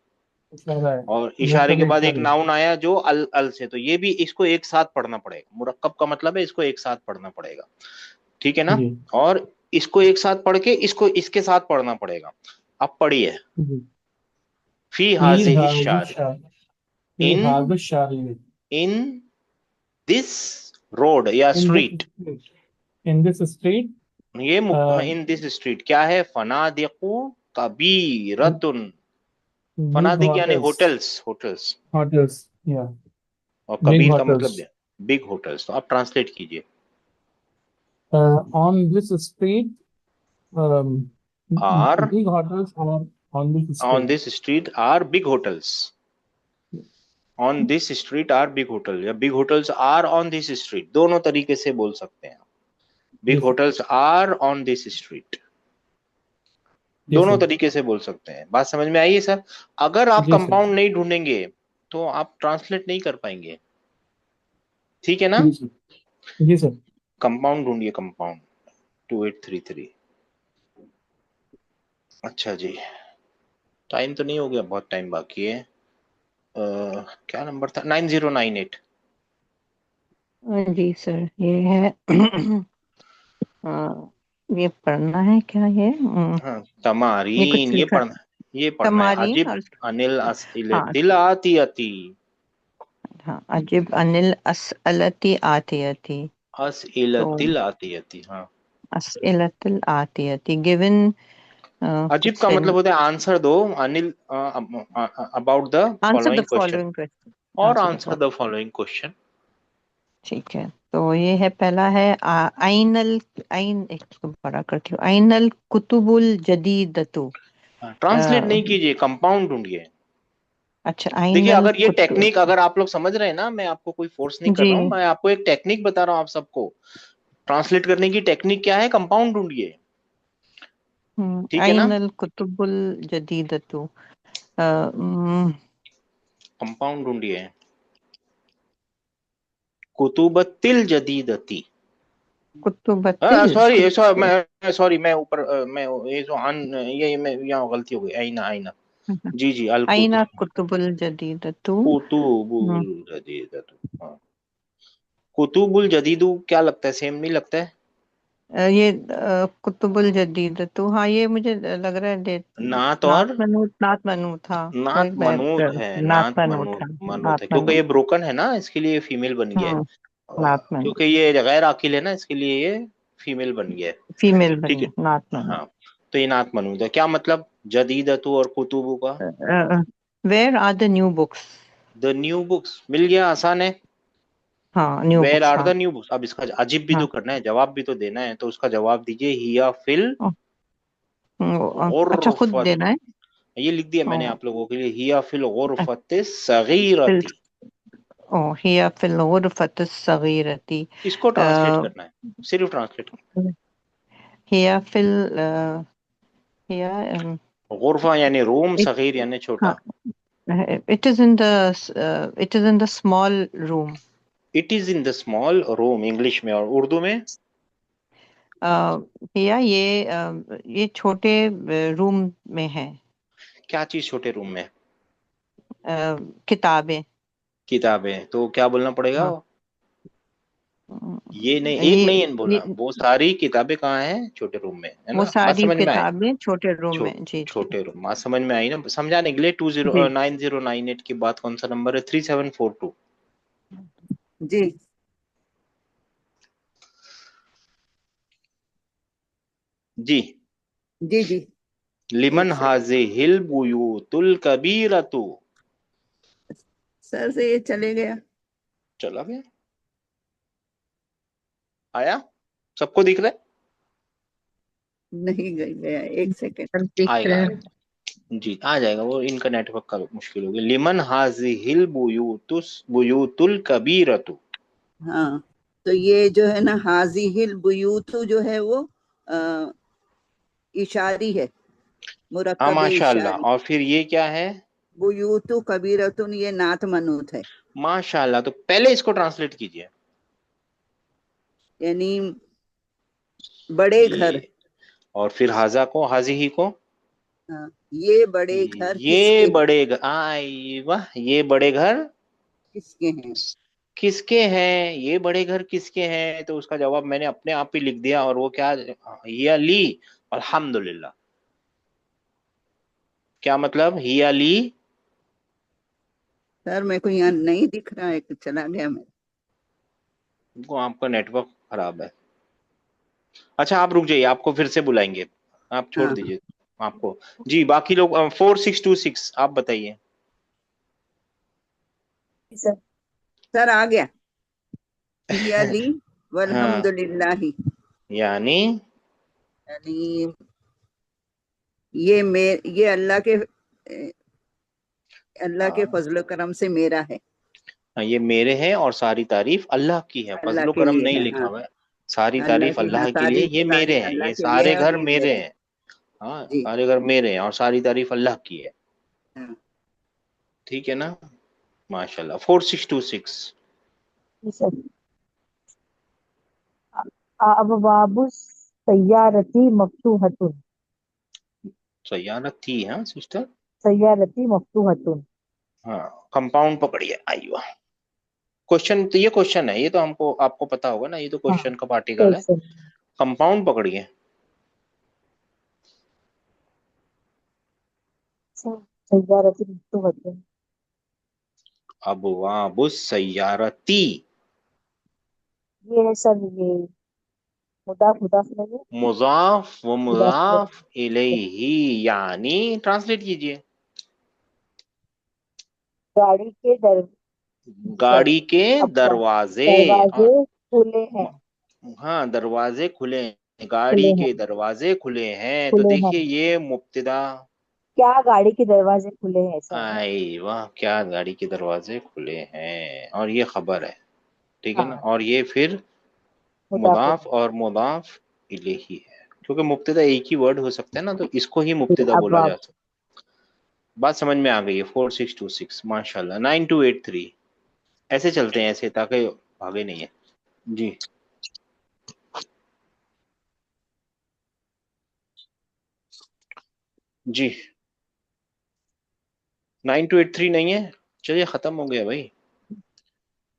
इशारा है, और वो इशारे के कभी बाद एक इशारी। नाउन आया जो अल अल से, तो ये भी इसको एक साथ पढ़ना पड़ेगा। मुरक्कब का मतलब है इसको एक साथ पढ़ना पड़ेगा, ठीक है ना। जी और इसको एक साथ पढ़ के इसको इसके साथ पढ़ना पड़ेगा। अब पढ़िए। जी। फी फी हाजिही हाजा शार, फी इन हाजा शादी, इन दिस रोड या in this street. Street, in this street, ये इन दिस स्ट्रीट क्या है? फनादिकु कबीरतुन। बिग फनादिक यानी होटल्स, होटल्स, होटल्स। होटल्स या और बिग कबीर का होटल्स। मतलब बिग होटल्स। तो आप ट्रांसलेट कीजिए। On this street Are big hotels are on this on street. this street are big hotels. On this street are big hotel या big hotels are on this street, दोनों तरीके से बोल सकते हैं. Big Yes, sir. hotels are on this street, Yes, दोनों sir. तरीके से बोल सकते हैं. बात समझ में आई है सर? अगर आप जी सर. कंपाउंड नहीं ढूंढेंगे तो आप ट्रांसलेट नहीं कर पाएंगे. ठीक है ना? जी सर. जी सर. कंपाउंड ढूंढिए, कंपाउंड 2833. अच्छा जी, टाइम तो नहीं हो गया, बहुत टाइम बाकी है. क्या नंबर था? 9098. जी सर, ये है ये पढ़ना है क्या ये? हाँ, ये तमारीन, कुछ ये लिखा पढ़ना है. तमारीन अजिब और अनिल अस्इल हाँ तिल आती आती. हाँ, अजिब अनिल असअलती आतियती. अस्इल तो तिल आती आती. हाँ, असइलतिल आतियती गिवन अजीब का मतलब होता है आंसर दो. Anil about the answer the following question following question. और answer the answer the following question. ठीक है, तो ये है पहला है एक तो बड़ा करती हूँ. आइनल कुतुबुल जदीदतु. ट्रांसलेट नहीं कीजिए, कंपाउंड ढूंढिए. अच्छा, देखिए, आइनल अगर ये कुतुब. टेक्निक अगर आप लोग समझ रहे हैं ना, मैं आपको कोई फोर्स नहीं कर जी. रहा हूँ, मैं आपको एक टेक्निक बता रहा हूँ. आप सबको ट्रांसलेट करने की टेक्निक क्या है? कंपाउंड ढूंढिए. ठीक है ना? आइनल कुतुबुल जदीदतु. कंपाउंड ढूंढिए. कुतुबतिल जदीदती. कुतुबतिल सॉरी मैं ऊपर मैं ये जो ये मैं यहाँ गलती हो गई. आईना आईना. जी जी, अल आइना कुतुबुल जदीदतु. कुतुबुल जदीदतु. हाँ, कुतुबुल जदीदु क्या लगता है? सेम नहीं लगता है? ये कुतुबुल जदीदतु. हाँ, ये मुझे लग रहा है नात और नात मनूत. हाँ, नात मनूत है. नात नात मनूत. मनूत हाँ, मनूत नात है, क्योंकि ये मनूत. ब्रोकन है ना, इसके लिए फीमेल बन गया है. नात मनूत क्योंकि ये गैर आकिल है ना, इसके लिए ये फीमेल बन गया है. फीमेल ठीक बनी. है. नात मनूत. हाँ, तो ये नात मनूत है. क्या मतलब जदीदतु और कुतुबु का? Where are the new books. The new books मिल गया, आसान है. हाँ, new where books. Are the हाँ न्यू बुक्स. अब इसका अजीब भी हाँ. तो करना है, जवाब भी तो देना है, तो उसका जवाब दीजिए हिया फिल अच्छा, खुद गुरफत. देना है. ये लिख दिया मैंने ओ, आप लोगों के लिए. हिया फिल गुरफत सगीरती. हिया फिल गुरफत सगीरती. इसको ट्रांसलेट करना है, सिर्फ ट्रांसलेट. हिया फिल हिया. गुरफा यानी रूम, सगीर यानी छोटा. It is in the small room. It is in the small room English में. और उर्दू में? हिया ये छोटे रूम में है. क्या चीज छोटे रूम में? किताबें. किताबें. तो क्या बोलना पड़ेगा? हाँ. ये नहीं, एक ये नहीं है बोलना. वो सारी किताबें कहाँ हैं? छोटे रूम में, है वो ना? बात सारी समझ में आई? किताबें छोटे रूम में. जी जी. छोटे रूम. बात समझ में आई ना? समझाने के लिए 9098 की बात. कौन सा नंबर है? 3742. जी. जी जी जी. लिमन एक हाज़िहिल बुयूतुल कबीरतु. सर से ये चले गया. चला गया. आया? सबको दिख रहा है? नहीं गया. एक सेकंड. आएगा. जी, आ जाएगा. वो इनका नेटवर्क का मुश्किल हो गया. लिमन हाज़िहिल बुयूतुल कबीरतु. हाँ, तो ये जो है ना, हाजिहिल बुयूतु जो है वो इशारी है, हाँ, मुरक्कब माशाल्लाह. इशारी. और फिर ये क्या है? बुयूतु कबीरतुन ये नात मनूत है. माशाल्लाह. तो पहले इसको ट्रांसलेट कीजिए. यानी बड़े घर. और फिर हाजा को, हाजिही को. हाँ, ये बड़े घर ये बड़े घर. आई वाह. ये बड़े घर किसके हैं? किसके हैं? ये बड़े घर किसके हैं? तो उसका जवाब मैंने अपने आप ही लिख दिया. और वो क्या? हिया ली. अल्हम्दुलिल्लाह. क्या मतलब हिया ली? सर मेरे को यहाँ नहीं दिख रहा है, चला गया मेरा. आपका नेटवर्क खराब है. अच्छा, आप रुक जाइए, आपको फिर से बुलाएंगे. आप छोड़ दीजिए आपको. जी, बाकी लोग 4626 आप बताइए. सर आ गया. हिया ली वल्हम्दुलिल्लाही. यानी यानी ये अल्लाह के हाँ फजल करम से मेरा है, हाँ, ये मेरे हैं और सारी तारीफ अल्लाह की है, अल्लाह फजलो के करम लिए नहीं है। लिखा हाँ, हुआ है। सारी अल्लाह तारीफ की, हाँ, अल्लाह के लिए, सारी ये मेरे तारीफ हैं, अल्लाह ये के लिए सारे है और घर ये मेरे मेरे हैं। हैं। हाँ, जी। सारे घर मेरे हैं और सारी तारीफ अल्लाह की है। हाँ। ठीक है ना? माशाल्लाह। 4626। जी सर। अबवाबुस सय्यारती मफ्तूहतुन। सयानत थी, हाँ सिस्टर। सय्यारती मफ्तूहतुन। हाँ, कंपाउंड पकड़िए, आइयो। क्वेश्चन तो ये क्वेश्चन है, ये तो हमको आपको पता होगा ना, ये तो हाँ क्वेश्चन का पार्टिकल ठीक है। सर। कंपाउंड पकड़िए। सय्यारती मफ्तूहतुन। अबवाबुस सय्यारती। ये है सर, ये मुदाफ मुदाफ नहीं है। मुजाफ व मुदाफ मुजाफ नहीं। इलैहि, यानी ट्रांसलेट कीजिए। गाड़ी के सर, गाड़ी के अबवा दरवाजे। दरवाजे खुले हैं। हाँ, दरवाजे खुले हैं, खुले गाड़ी हैं। के दरवाजे खुले हैं। तो खुले हैं। देखिए ये मुब्तदा। क्या गाड़ी के दरवाजे खुले हैं सर? आई वाह, क्या गाड़ी के दरवाजे खुले हैं, और ये खबर है। ठीक है ना? हाँ, और ये फिर मुदाफ मुदाफ और मुदाफ इलेही है, क्योंकि मुब्तदा एक ही वर्ड हो सकता है ना, तो इसको ही मुब्तदा बोला अबवाब। जा सकता है। बात समझ में आ गई है? 4626 माशाल्लाह। 9283। ऐसे चलते हैं, ऐसे, ताकि भागे नहीं है। जी जी। 9283 नहीं है? चलिए, खत्म हो गया भाई।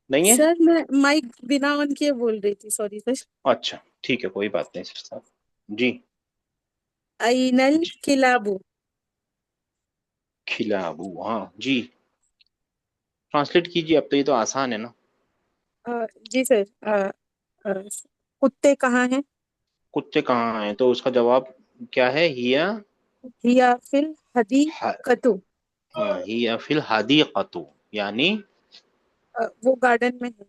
नहीं है? सर मैं माइक बिना ऑन किए बोल रही थी, सॉरी सर। अच्छा, ठीक है, कोई बात नहीं सिस्टर। जी अइनल जी। किलाबु। खिलाबू, हाँ जी। ट्रांसलेट कीजिए, अब तो ये तो आसान है ना। जी सर। अ, कुत्ते कहाँ हैं? कुत्ते कहाँ हैं? तो उसका जवाब क्या है? हिया। हिया फिल हदी कतु। हाँ, हिया फिल हदीक़तु, यानी वो गार्डन में है।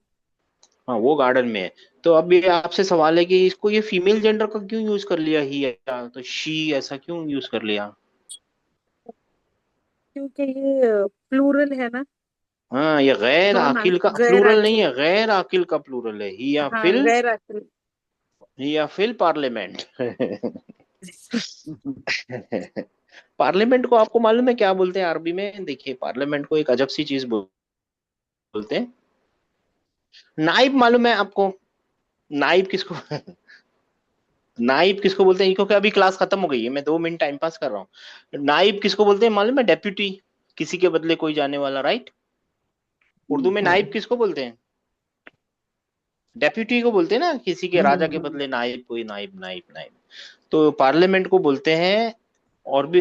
हाँ, वो गार्डन में है। तो अब ये आपसे सवाल है कि इसको ये फीमेल जेंडर का क्यों यूज कर लिया, हिया तो शी ऐसा क्यों यूज कर लिया? क्योंकि ये प्लूरल है ना। हाँ, ये गैर प्रोनाउन आकिल का गैर प्लूरल नहीं आखिर। है, गैर आकिल का प्लूरल है। हाँ, गैर आखिर। हिया फिल पार्लियामेंट। पार्लियामेंट को आपको मालूम है क्या बोलते हैं अरबी में? देखिए, पार्लियामेंट को एक अजब सी चीज बोलते हैं। नाइब मालूम है आपको? नाइब किसको नाइब किसको बोलते हैं? क्योंकि अभी क्लास खत्म हो गई है, मैं 2 मिनट टाइम पास कर रहा हूँ। नाइब किसको बोलते हैं मालूम है? डेप्यूटी, किसी के बदले कोई जाने वाला, राइट? उर्दू में नाइब किसको बोलते हैं? डेप्यूटी को बोलते हैं ना, किसी के राजा के बदले नाइब, कोई नाइब नाइब नाइब। तो पार्लियामेंट को बोलते हैं, और भी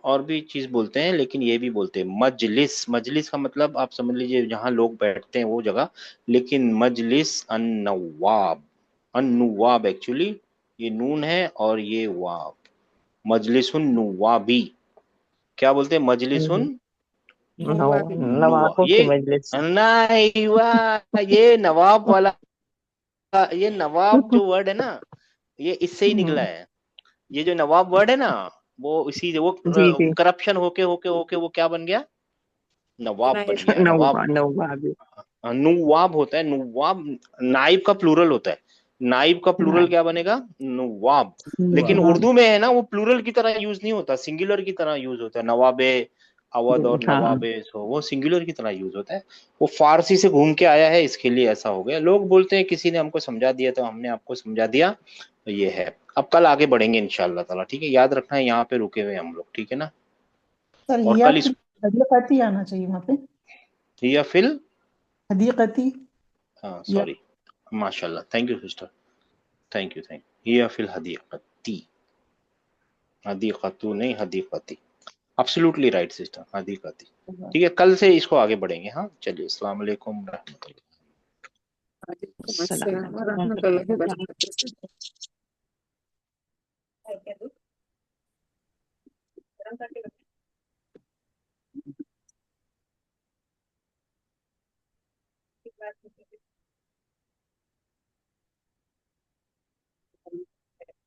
और भी चीज बोलते हैं, लेकिन ये भी बोलते हैं मजलिस। मजलिस का मतलब आप समझ लीजिए जहां लोग बैठते हैं वो जगह। लेकिन मजलिस अन्नवाब, अन्नुवाब एक्चुअली, ये नून है और ये वाब। मजलिसुन नुवाबी। क्या बोलते हैं? मजलिसुन नवाबी। नुवा, नवाबों ये की मजलिस। नहीं, वाह, ये नवाब वाला, ये नवाब जो वर्ड है ना, ये इससे ही निकला हम्म, है। ये जो नवाब वर्ड है ना, वो इसी वो जी जी। करप्शन होके होके होके वो क्या बन गया? नवाब बन नायब। गया, नवाब। नौवा भी। नुवाब होता है, नुवाब। नाइब का प्लूरल होता है। नाइब का प्लूरल नहीं, क्या बनेगा? नुवाब। लेकिन नवाब। उर्दू में है ना, वो प्लूरल की तरह यूज नहीं होता, सिंगुलर की तरह यूज होता है। नवाबे अवध और हाँ, नवाबे, सो वो सिंगुलर की तरह यूज होता है। वो फारसी से घूम के आया है, इसके लिए ऐसा हो गया। लोग बोलते हैं किसी ने हमको समझा दिया, तो हमने आपको समझा दिया, तो ये है। अब कल आगे बढ़ेंगे इंशाल्लाह ताला, ठीक है? याद रखना है, यहाँ पे रुके हुए हम लोग, ठीक है ना? सर और या कल इस फिर हदीकती आना चाहिए वहां पे। या फिल, हदीकती। हाँ या सॉरी, माशाल्लाह, thank you sister, thank you thank you. हिया फिल हदीकती, हदीकतु नहीं, हदीकती। एब्सोल्युटली राइट सिस्टर, हदीकती। ठीक है, कल से इसको आगे बढ़ेंगे। हाँ, चलिए, अस्सलाम वालेकुम रहमतुल्लाह। वालेकुम सलाम। अस्सलाम व रहमतुल्लाहि व बरकातहू। गरम करके रखें। एक बार